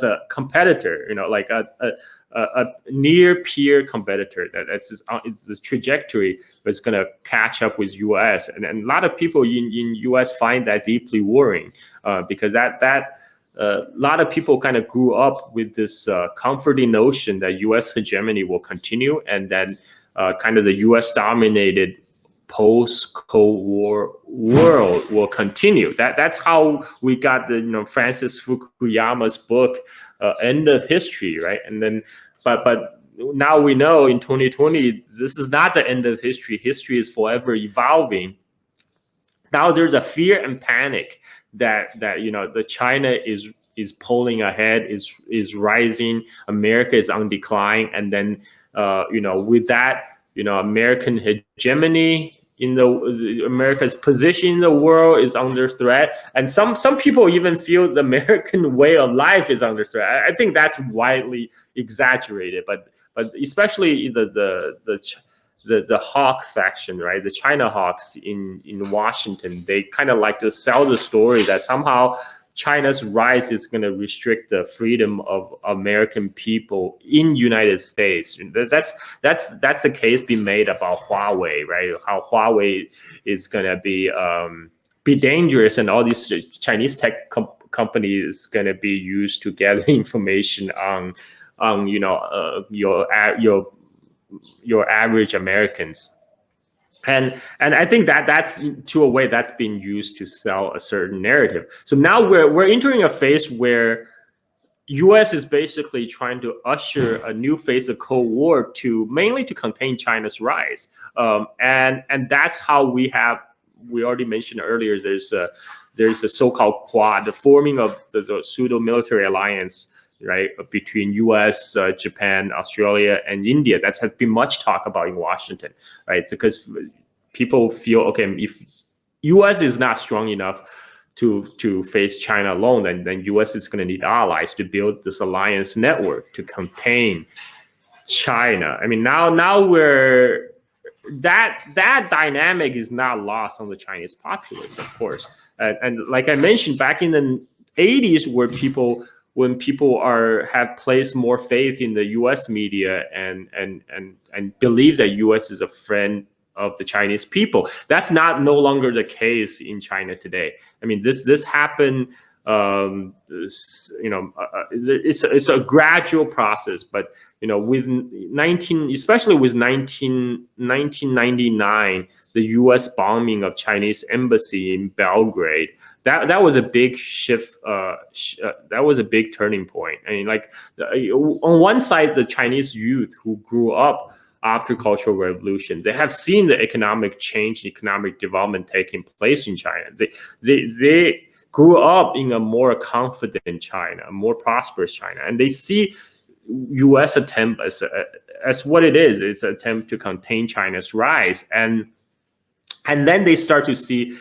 a competitor, like a near peer competitor it's this trajectory that's going to catch up with U.S. and a lot of people in U.S. find that deeply worrying because that a lot of people kind of grew up with this comforting notion that U.S. hegemony will continue, and then kind of the U.S. dominated post-Cold War world will continue. That's how we got the Francis Fukuyama's book End of History, right? And then but now we know in 2020 this is not the end of history. History is forever evolving. Now there's a fear and panic that the China is pulling ahead, is rising, America is on decline, and then with that American hegemony in the America's position in the world is under threat, and some people even feel the American way of life is under threat. I think that's widely exaggerated, but especially the hawk faction, right? The China hawks in Washington, they kind of like to sell the story that somehow China's rise is going to restrict the freedom of American people in United States. That's a case being made about Huawei, right? How Huawei is going to be dangerous, and all these Chinese tech companies going to be used to gather information on your average Americans. And I think that's to a way that's being used to sell a certain narrative. So now we're entering a phase where U.S. is basically trying to usher a new phase of Cold War mainly to contain China's rise. And that's how we already mentioned earlier. There's a so-called Quad, the forming of the pseudo military alliance, right, between U.S., Japan, Australia, and India. That's has been much talk about in Washington, right? Because people feel, okay, if U.S. is not strong enough to face China alone, then U.S. is going to need allies to build this alliance network to contain China. I mean, now we're that dynamic is not lost on the Chinese populace, of course. And like I mentioned, back in the 80s, where people when people have placed more faith in the U.S. media and believe that U.S. is a friend of the Chinese people. That's no longer the case in China today. I mean, this happened. It's a gradual process, but with 1999, the U.S. bombing of Chinese embassy in Belgrade, that was a big shift. That was a big turning point. I mean, like on one side, the Chinese youth who grew up after Cultural Revolution, they have seen the economic change, economic development taking place in China. They grew up in a more confident China, a more prosperous China, and they see U.S. attempt as what it is. It's an attempt to contain China's rise, and then they start to see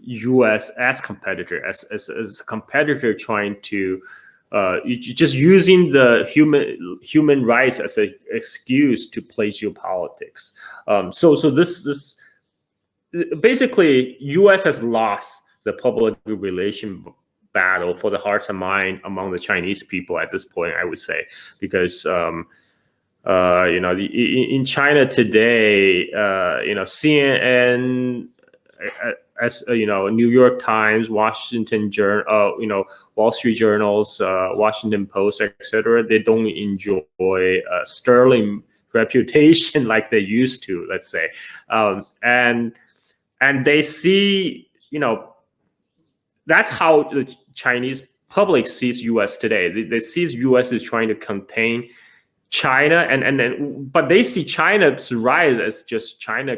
U.S. as competitor, as a competitor trying to just using the human rights as an excuse to play geopolitics. So this basically U.S. has lost the public relation battle for the hearts and mind among the Chinese people at this point, I would say, because in China today, CNN, as New York Times, Washington Journal, Wall Street Journals, Washington Post, etc., they don't enjoy sterling reputation like they used to, let's say, and they see, that's how the Chinese public sees U.S. today. They see U.S. is trying to contain China, but they see China's rise as just China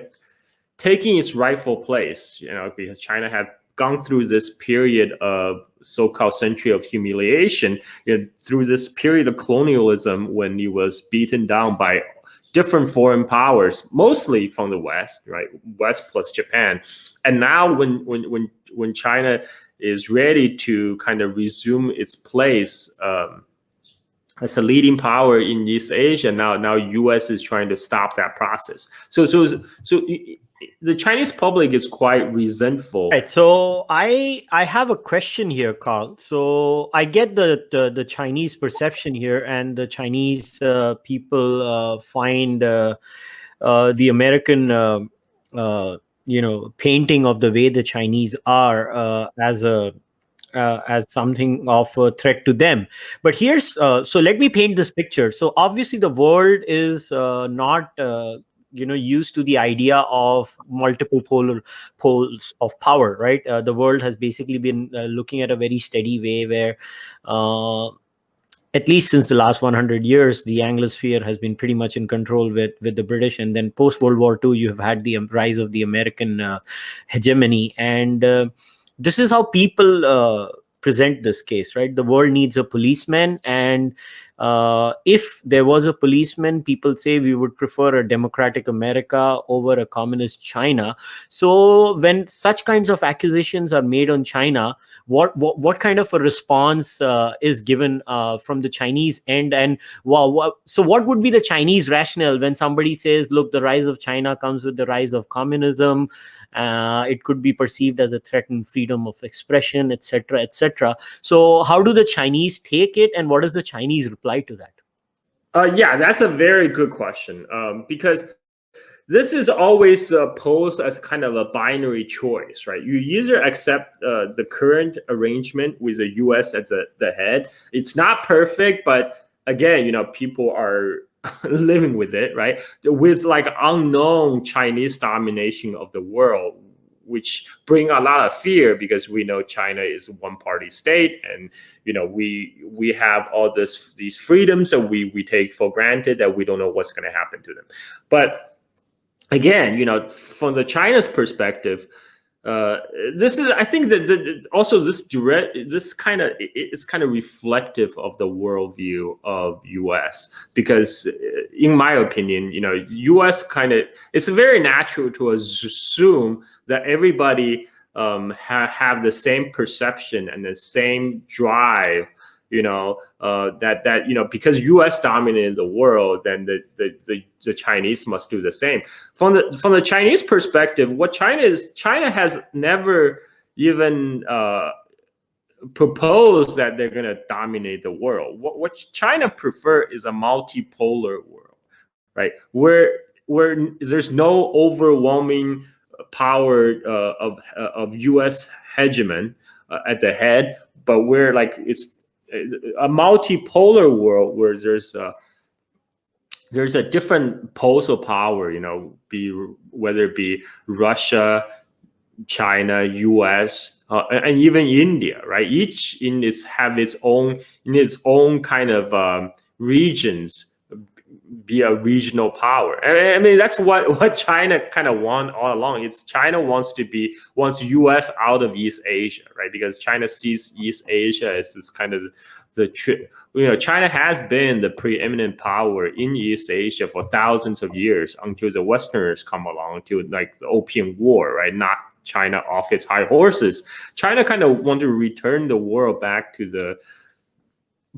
taking its rightful place, because China had gone through this period of so-called century of humiliation, through this period of colonialism when it was beaten down by different foreign powers, mostly from the West, right? West plus Japan. And now when China is ready to kind of resume its place as a leading power in East Asia, now U.S. is trying to stop that process. So the Chinese public is quite resentful. Right. So I have a question here, Carl. So I get the Chinese perception here, and the Chinese people find the American painting of the way the Chinese are as something of a threat to them. But here's so let me paint this picture. So obviously the world is not used to the idea of multiple poles of power, right? The world has basically been looking at a very steady way where at least since the last 100 years, the Anglosphere has been pretty much in control with the British. And then post World War II, you have had the rise of the American hegemony. And this is how people present this case, right? The world needs a policeman. And if there was a policeman, people say we would prefer a democratic America over a communist China. So when such kinds of accusations are made on China, what kind of a response is given from the Chinese end? And so what would be the Chinese rationale when somebody says, look, the rise of China comes with the rise of communism, it could be perceived as a threat in freedom of expression, etc., etc. So how do the Chinese take it, and what is the Chinese reply to that? Yeah, that's a very good question, because this is always posed as kind of a binary choice, right? You either accept the current arrangement with the U.S. as the head. It's not perfect, but again, people are living with it, right? With like unknown Chinese domination of the world, which bring a lot of fear, because we know China is a one-party state, and we have all these freedoms that we take for granted, that we don't know what's going to happen to them. But again, from the China's perspective, this is, I think that also it's kind of reflective of the worldview of U.S. because, in my opinion, U.S. it's very natural to assume that everybody have the same perception and the same drive. That because U.S. dominated the world, then the Chinese must do the same. From the Chinese perspective, what China has never even propose that they're going to dominate the world. What China prefer is a multipolar world, right? Where there's no overwhelming power of U.S. hegemon at the head, but where like it's a multipolar world where there's a different poles of power, whether it be Russia, China, U.S., and even India, right? Each have its own kind of regions, be a regional power. I mean, that's what China kind of want all along. China wants U.S. out of East Asia, right? Because China sees East Asia as this kind of China has been the preeminent power in East Asia for thousands of years until the Westerners come along to like the Opium War, right? Knock China off its high horses. China kind of want to return the world back to the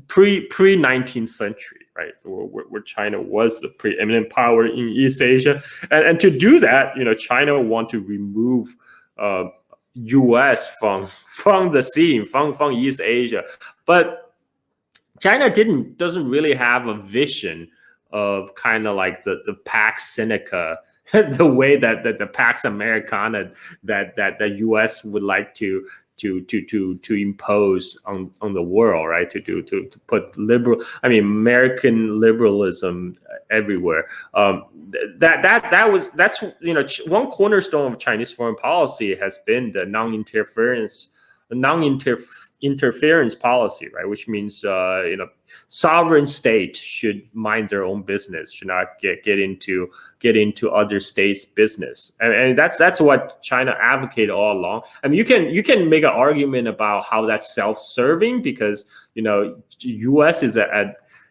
pre-19th century, right? Where China was the preeminent power in East Asia. And to do that, China want to remove U.S. from the scene, from East Asia. But China doesn't really have a vision of kind of like the Pax Seneca, the way that the Pax Americana that the U.S. would like to impose on the world, right? To put American liberalism everywhere. That's one cornerstone of Chinese foreign policy has been the non-interference policy, right? Which means sovereign state should mind their own business, should not get into other states' business, and that's what China advocated all along. I mean, you can make an argument about how that's self-serving because U.S. is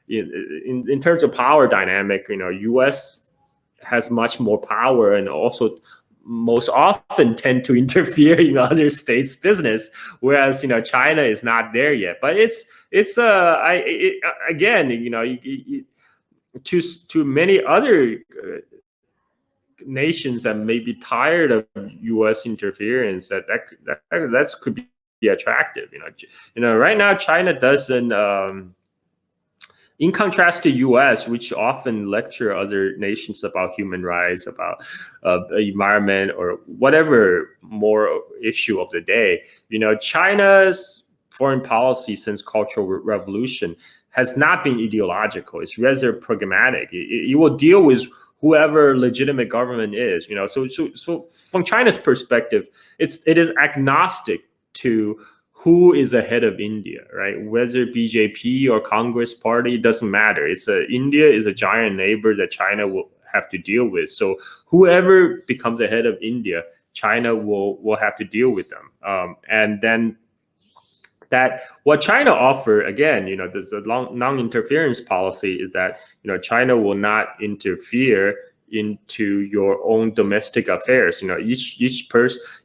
in terms of power dynamic, U.S. has much more power and also most often tend to interfere in other states' business, whereas China is not there yet. But to many other nations that may be tired of U.S. interference, that could be attractive. Right now China doesn't. In contrast to U.S., which often lecture other nations about human rights, about environment, or whatever more issue of the day, China's foreign policy since Cultural Revolution has not been ideological. It's rather pragmatic. It will deal with whoever legitimate government is. So from China's perspective, it is agnostic to who is ahead of India, right? Whether BJP or Congress Party, it doesn't matter. India is a giant neighbor that China will have to deal with. So whoever becomes ahead of India, China will have to deal with them. And then that what China offer, again, there's a non-interference policy is that, China will not interfere into your own domestic affairs.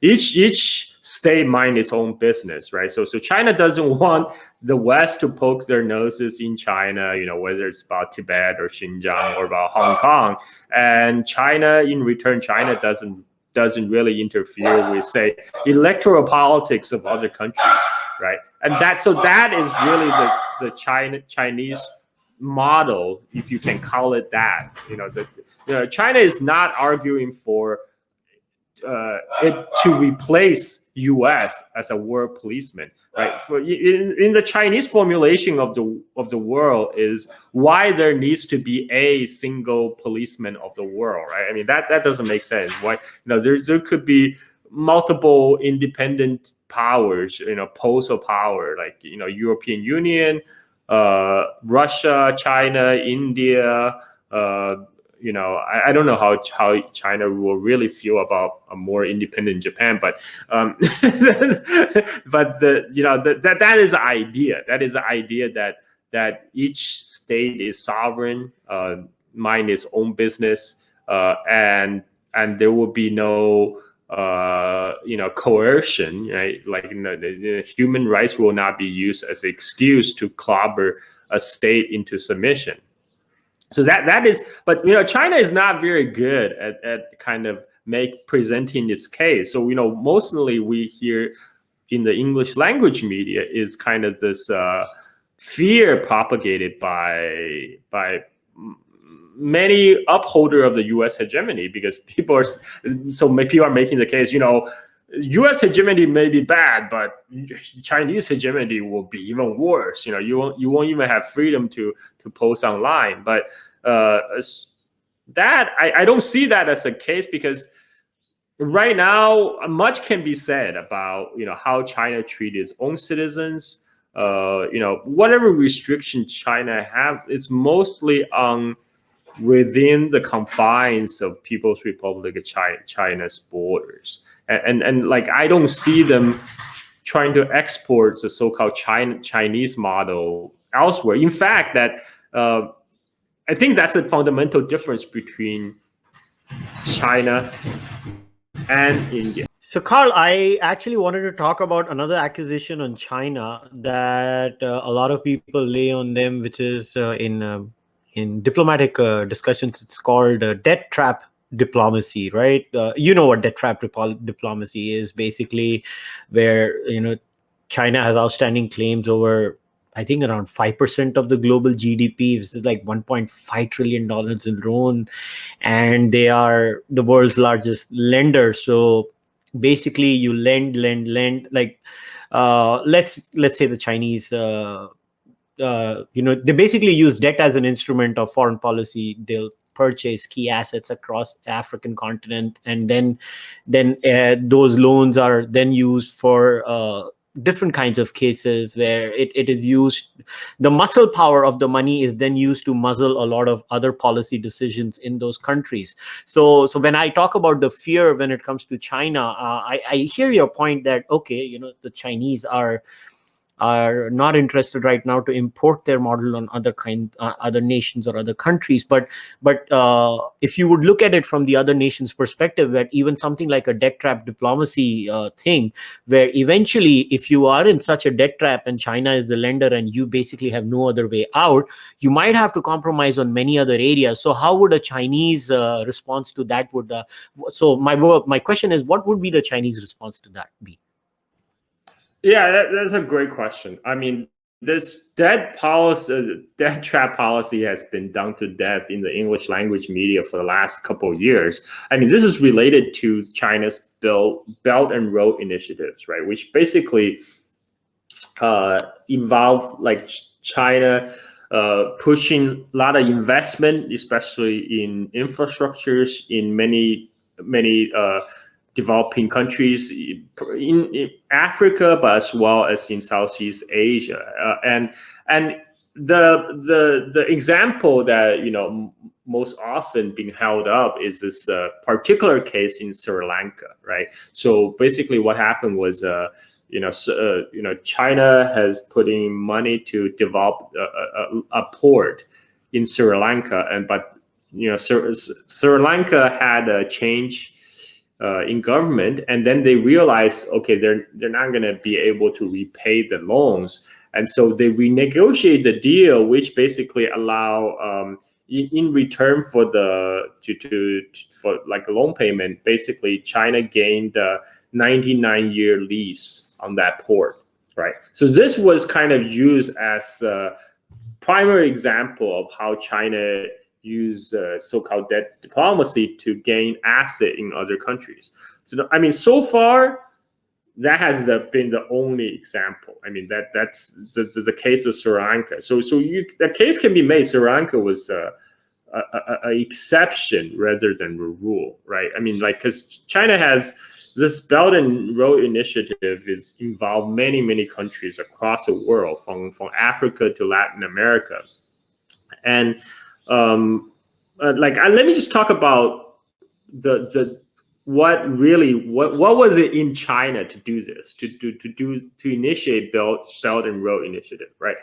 Each state mind its own business, right? So China doesn't want the West to poke their noses in China, whether it's about Tibet or Xinjiang or about Hong Kong. And China, in return, China doesn't really interfere with, say, electoral politics of other countries, right? And that is really the Chinese model, if you can call it that. China is not arguing for it to replace U.S. as a world policeman, right? In the Chinese formulation of the world is why there needs to be a single policeman of the world, right? I mean, that doesn't make sense. Why there could be multiple independent powers, poles of power, like European Union, Russia, China, India. I don't know how China will really feel about a more independent Japan, but but that is the idea. That is the idea that each state is sovereign, mind its own business, and there will be no coercion, right? Like the human rights will not be used as an excuse to clobber a state into submission. So that is, but China is not very good at kind of presenting its case. So mostly we hear in the English language media is kind of this fear propagated by many upholder of the U.S. hegemony, because people are making the case, U.S. hegemony may be bad, but Chinese hegemony will be even worse. You won't even have freedom to post online. But that I don't see that as a case, because right now much can be said about how China treats its own citizens. Whatever restriction China have, it's mostly on within the confines of People's Republic of China's borders. And like, I don't see them trying to export the so-called Chinese model elsewhere. In fact, I think that's a fundamental difference between China and India. So, Carl, I actually wanted to talk about another accusation on China that a lot of people lay on them, which is in diplomatic discussions, it's called debt trap diplomacy, right? You know what debt trap diplomacy is, basically, where China has outstanding claims over, I think, around 5% of the global GDP. This is like $1.5 trillion in loan, and they are the world's largest lender. So basically, you lend. Like, let's say the Chinese, they basically use debt as an instrument of foreign policy. They'll purchase key assets across the African continent, and then those loans are then used for different kinds of cases where it is used. The muscle power of the money is then used to muzzle a lot of other policy decisions in those countries. So when I talk about the fear when it comes to China, I hear your point that, okay, the Chinese are not interested right now to import their model on other nations or other countries. But if you would look at it from the other nation's perspective, that even something like a debt trap diplomacy thing, where eventually, if you are in such a debt trap and China is the lender and you basically have no other way out, you might have to compromise on many other areas. So how would a Chinese response to that so my question is, what would be the Chinese response to that be? Yeah, that's a great question. I mean, this debt trap policy has been done to death in the English language media for the last couple of years. I mean, this is related to China's Belt and Road initiatives, right? Which basically involve like China pushing a lot of investment, especially in infrastructures in many developing countries in Africa, but as well as in Southeast Asia. And the example that most often being held up is this particular case in Sri Lanka, right? So basically, what happened was China has putting money to develop a port in Sri Lanka, but Sri Lanka had a change in government, and then they realized, okay, they're not going to be able to repay the loans, and so they renegotiate the deal, which basically allow in return for for like a loan payment, basically China gained a 99-year lease on that port, right? So this was kind of used as a primary example of how China use so-called debt diplomacy to gain asset in other countries. So I mean, so far that has been the only example. I mean, that's the case of Sri Lanka. So that case can be made. Sri Lanka was a exception rather than a rule, right? I mean, like, because China has this Belt and Road initiative is involved many countries across the world, from Africa to Latin America, and let me just talk about what was it in China to do this, to initiate Belt and Road initiative, right?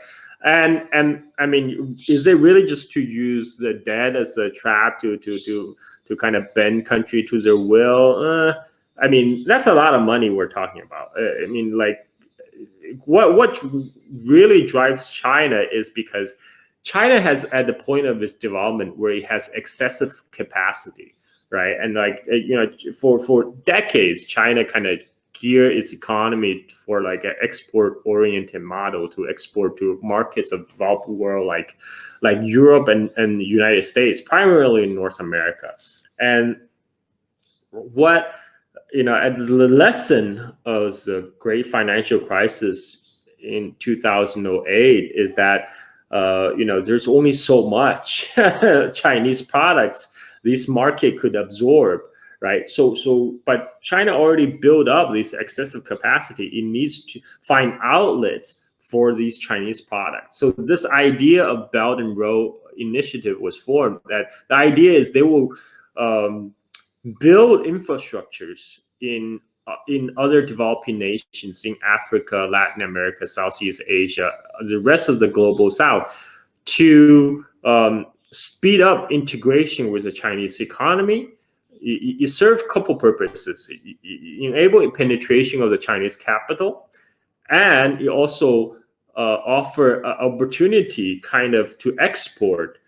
And I mean, is it really just to use the debt as a trap to kind of bend country to their will? I mean, that's a lot of money we're talking about. I mean, like, what really drives China is because China has, at the point of its development, where it has excessive capacity, right? And like, for decades, China kind of gear its economy for like an export-oriented model to export to markets of developed world like Europe and the United States, primarily in North America. And what at the lesson of the great financial crisis in 2008 is that there's only so much Chinese products this market could absorb, right? But China already built up this excessive capacity. It needs to find outlets for these Chinese products. So this idea of Belt and Road Initiative was formed. That the idea is they will build infrastructures in other developing nations in Africa, Latin America, Southeast Asia, the rest of the global South, to speed up integration with the Chinese economy. It serves a couple purposes. It enable penetration of the Chinese capital, and it also offer an opportunity kind of to export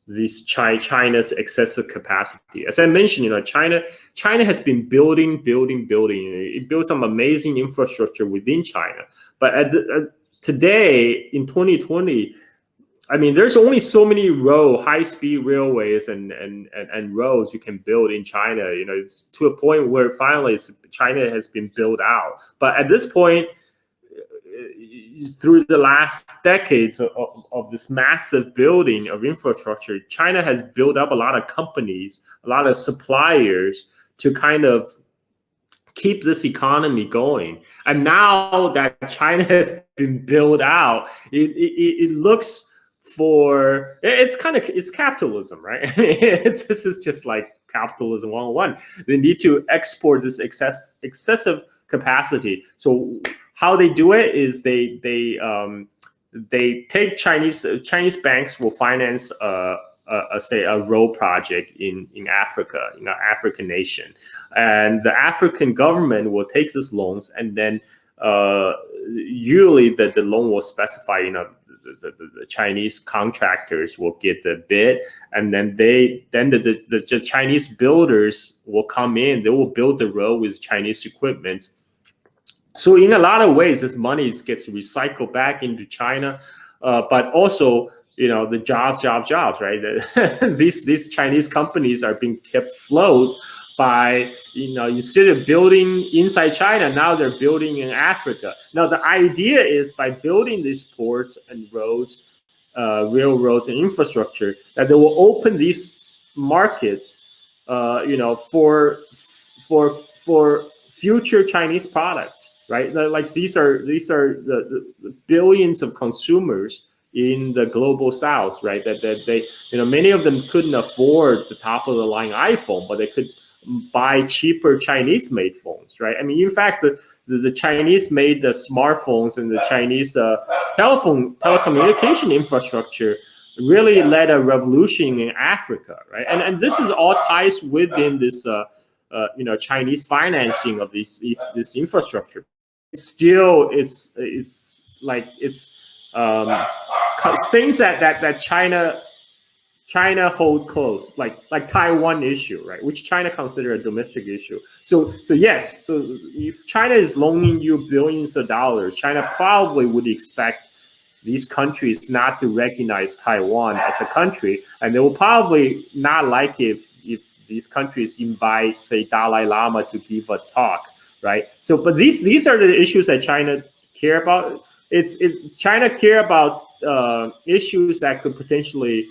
this China's excessive capacity. As I mentioned, China has been building. It built some amazing infrastructure within China. But today, in 2020, I mean, there's only so many high-speed railways and roads you can build in China. It's to a point where finally China has been built out. But at this point, through the last decades of this massive building of infrastructure, China has built up a lot of companies, a lot of suppliers to kind of keep this economy going. And now that China has been built out, it looks for it's capitalism, right? This is just like capitalism 101. They need to export this excessive capacity. So how they do it is they take Chinese banks will finance say a road project in Africa, African nation, and the African government will take these loans, and then usually the loan will specify, the Chinese contractors will get the bid, and then the Chinese builders will come in. They will build the road with Chinese equipment. So in a lot of ways, this money gets recycled back into China, but also, the jobs, right? These Chinese companies are being kept afloat by, instead of building inside China, now they're building in Africa. Now, the idea is by building these ports and roads, railroads and infrastructure, that they will open these markets, for future Chinese products. Right, like these are the billions of consumers in the global South, right? That they, many of them couldn't afford the top of the line iPhone, but they could buy cheaper Chinese-made phones, right? I mean, in fact, the Chinese made the smartphones and the Chinese telecommunication infrastructure really led a revolution in Africa, right? And this is all ties within this Chinese financing of this infrastructure. Still, it's things that China hold close, like Taiwan issue, right? Which China consider a domestic issue. So yes, so if China is loaning you billions of dollars, China probably would expect these countries not to recognize Taiwan as a country, and they will probably not like if these countries invite, say, Dalai Lama to give a talk, right? So, but these are the issues that China care about. China care about issues that could potentially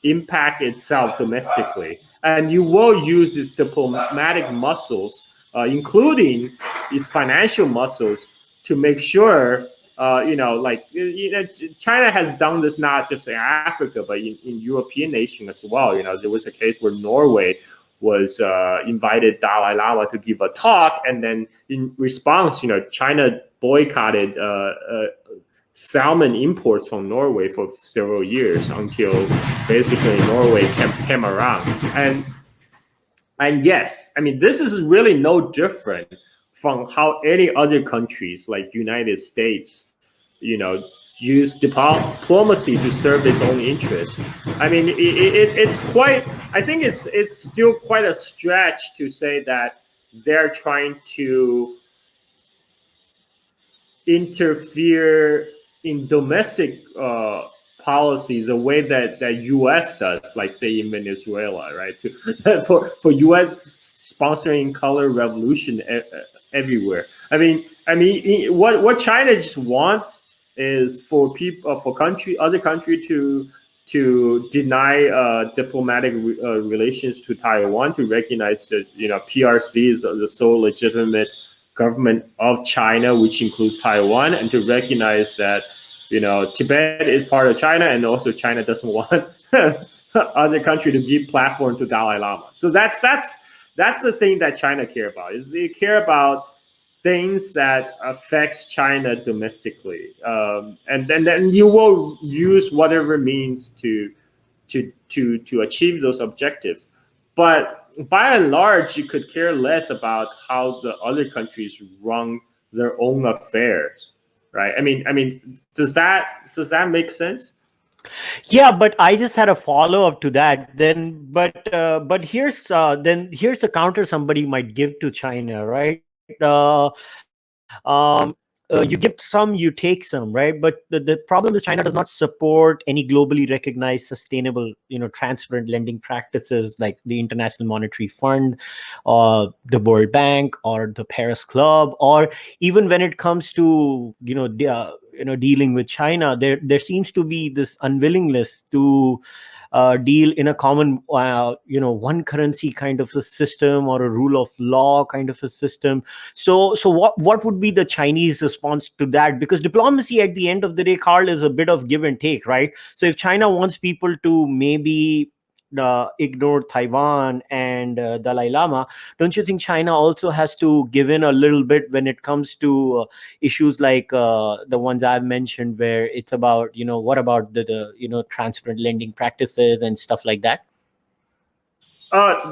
impact itself domestically, and you will use its diplomatic muscles, including its financial muscles, to make sure. China has done this not just in Africa, but in European nations as well. There was a case where Norway was invited Dalai Lama to give a talk, and then in response, China boycotted salmon imports from Norway for several years until basically Norway came around. And yes, I mean, this is really no different from how any other countries like United States, use diplomacy to serve its own interests. I mean, it's quite. I think it's still quite a stretch to say that they're trying to interfere in domestic policies the way that U.S. does, like say in Venezuela, right? For U.S. sponsoring color revolution everywhere. What China just wants is for people, for other country to deny diplomatic relations to Taiwan, to recognize that PRC is the sole legitimate government of China, which includes Taiwan, and to recognize that Tibet is part of China, and also China doesn't want other country to give platform to Dalai Lama. So that's the thing that China care about. Is they care about things that affects China domestically, and then you will use whatever means to achieve those objectives. But by and large, you could care less about how the other countries run their own affairs, right? Does that make sense? Yeah, but I just had a follow up to that. But here's the counter somebody might give to China, right? You give some, you take some, right? But the problem is China does not support any globally recognized sustainable, transparent lending practices like the International Monetary Fund, the World Bank, or the Paris Club, or even when it comes to dealing with China, there seems to be this unwillingness to deal in a common one currency kind of a system, or a rule of law kind of a system. So what would be the Chinese response to that? Because diplomacy at the end of the day, Carl, is a bit of give and take, right? So if China wants people to maybe ignore Taiwan and Dalai Lama, don't you think China also has to give in a little bit when it comes to issues like the ones I've mentioned, where it's about, what about the transparent lending practices and stuff like that?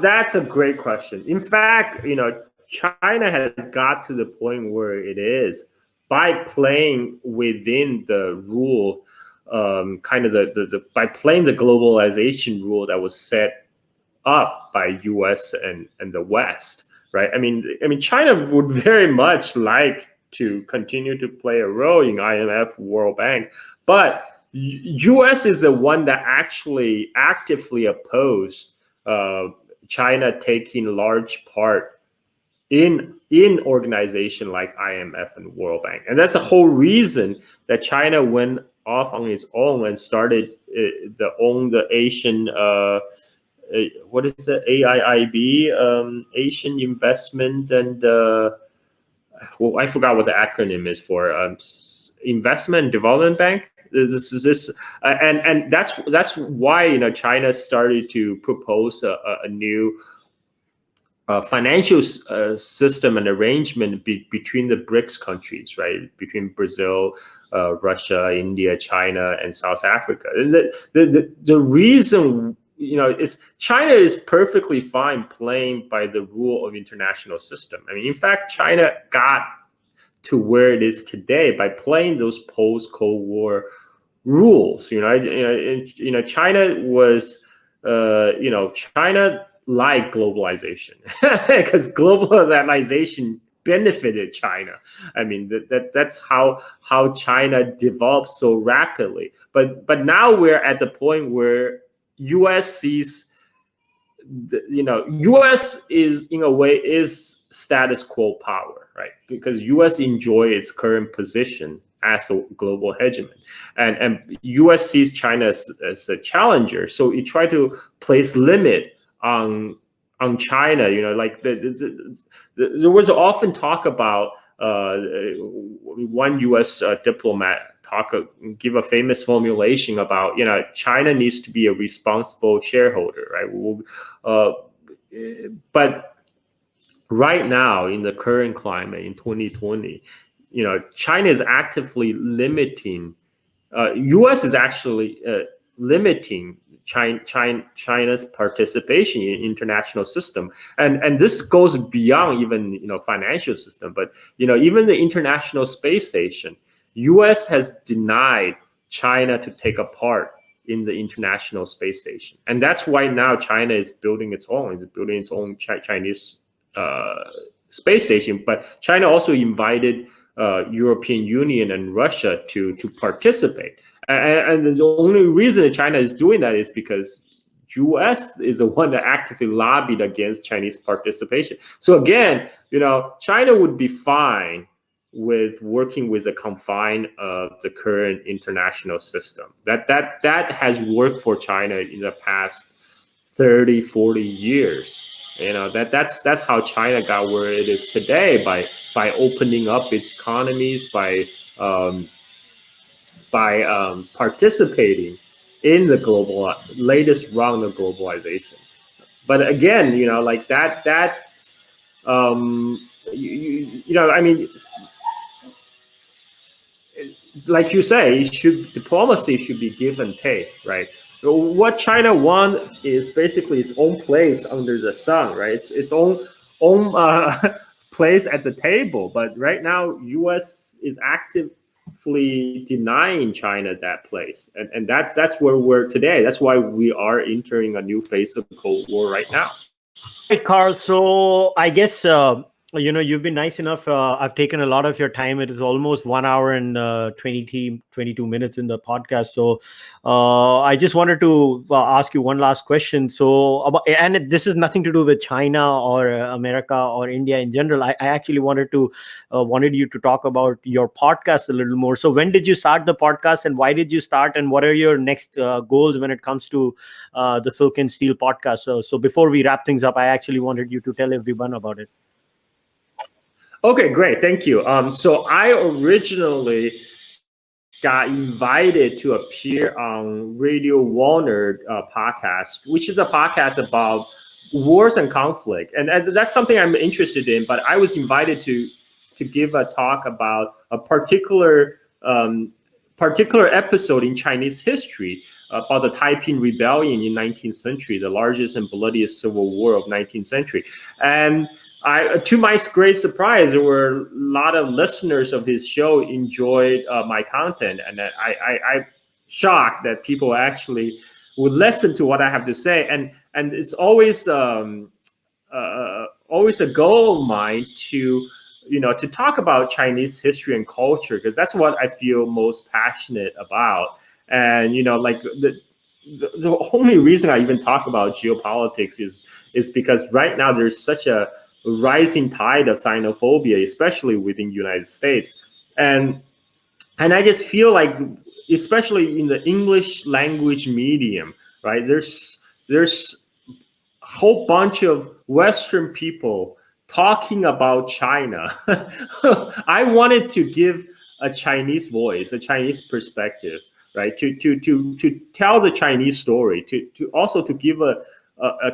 That's a great question. In fact, China has got to the point where it is by playing within the rule, kind of by playing the globalization rule that was set up by U.S. and the West, right? China would very much like to continue to play a role in IMF, World Bank, but U.S. is the one that actually actively opposed China taking large part in organization like IMF and World Bank, and that's the whole reason that China went off on its own and started the Asian. What is the AIIB, Asian Investment and I forgot what the acronym is for, Investment Development Bank. And that's why China started to propose a new financial system and arrangement between the BRICS countries, right? Between Brazil, Russia, India, China, and South Africa. And the reason, it's China is perfectly fine playing by the rule of international system. In fact, China got to where it is today by playing those post-Cold War rules. China was, China liked globalization because globalization benefited China. That's how China developed so rapidly. But now we're at the point where U.S. sees, U.S. is in a way is status quo power, right? Because U.S. enjoy its current position as a global hegemon, and U.S. sees China as a challenger, so it try to place limit on China. Like there was often talk about one U.S. Diplomat give a famous formulation about China needs to be a responsible shareholder, right? But right now in the current climate in 2020, China is actively limiting. U.S. is actually limiting China's participation in international system, and this goes beyond even financial system, but even the International Space Station. U.S. has denied China to take a part in the International Space Station, and that's why now China is building its own. It's building its own Chinese space station. But China also invited European Union and Russia to participate. And the only reason China is doing that is because U.S. is the one that actively lobbied against Chinese participation. So again, China would be fine with working with the confine of the current international system. That has worked for China in the past 30, 40 years. That's how China got where it is today, by opening up its economies, by participating in the latest round of globalization. But again, like that's I mean, like you say, diplomacy should be give and take, right? What China wants is basically its own place under the sun, right? Its own place at the table. But right now, U.S. is actively denying China that place, and that's where we're today. That's why we are entering a new phase of the Cold War right now. Right, Carl. So I guess you've been nice enough. I've taken a lot of your time. It is almost 1 hour and 22 minutes in the podcast. So I just wanted to ask you one last question. So and this is nothing to do with China or America or India in general. I actually wanted you to talk about your podcast a little more. So when did you start the podcast, and why did you start, and what are your next goals when it comes to the Silk and Steel podcast? So before we wrap things up, I actually wanted you to tell everyone about it. Okay, great. Thank you. So I originally got invited to appear on Radio Warner podcast, which is a podcast about wars and conflict. And that's something I'm interested in, but I was invited to give a talk about a particular episode in Chinese history about the Taiping Rebellion in 19th century, the largest and bloodiest civil war of 19th century. And to my great surprise, there were a lot of listeners of his show enjoyed my content, and I'm shocked that people actually would listen to what I have to say. And it's always a goal of mine to talk about Chinese history and culture, because that's what I feel most passionate about. And like the only reason I even talk about geopolitics is because right now there's such a rising tide of xenophobia, especially within the United States. And I just feel like, especially in the English language medium, right, there's a whole bunch of Western people talking about China. I wanted to give a Chinese voice, a Chinese perspective, right, to tell the Chinese story, to also to give a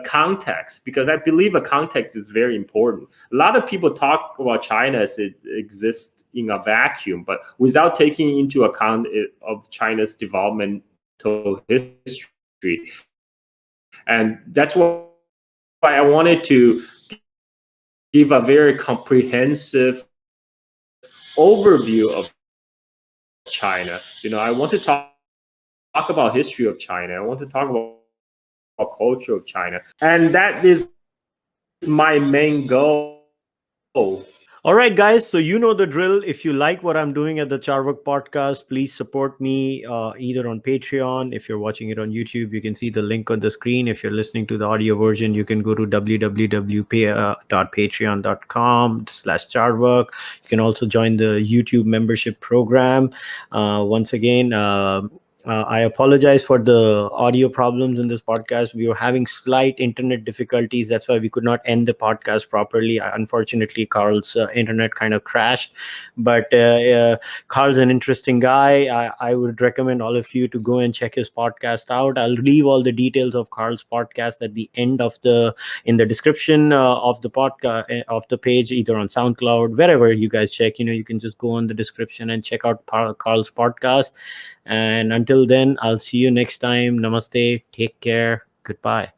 context, because I believe a context is very important. A lot of people talk about China as it exists in a vacuum, but without taking into account of China's developmental history. And that's why I wanted to give a very comprehensive overview of China. I want to talk about history of China. I want to talk about culture of China, and that is my main goal. All right, guys. So you know the drill. If you like what I'm doing at the Cārvāka podcast, please support me either on Patreon. If you're watching it on YouTube, you can see the link on the screen. If you're listening to the audio version, you can go to www.patreon.com/Cārvāka. You can also join the YouTube membership program. Once again, I apologize for the audio problems in this podcast. We were having slight internet difficulties. That's why we could not end the podcast properly. Unfortunately, Carl's internet kind of crashed. But Carl's an interesting guy. I would recommend all of you to go and check his podcast out. I'll leave all the details of Carl's podcast at the end of in the description of the podcast of the page, either on SoundCloud, wherever you guys check. You can just go on the description and check out Carl's podcast. And until then, I'll see you next time. Namaste. Take care. Goodbye.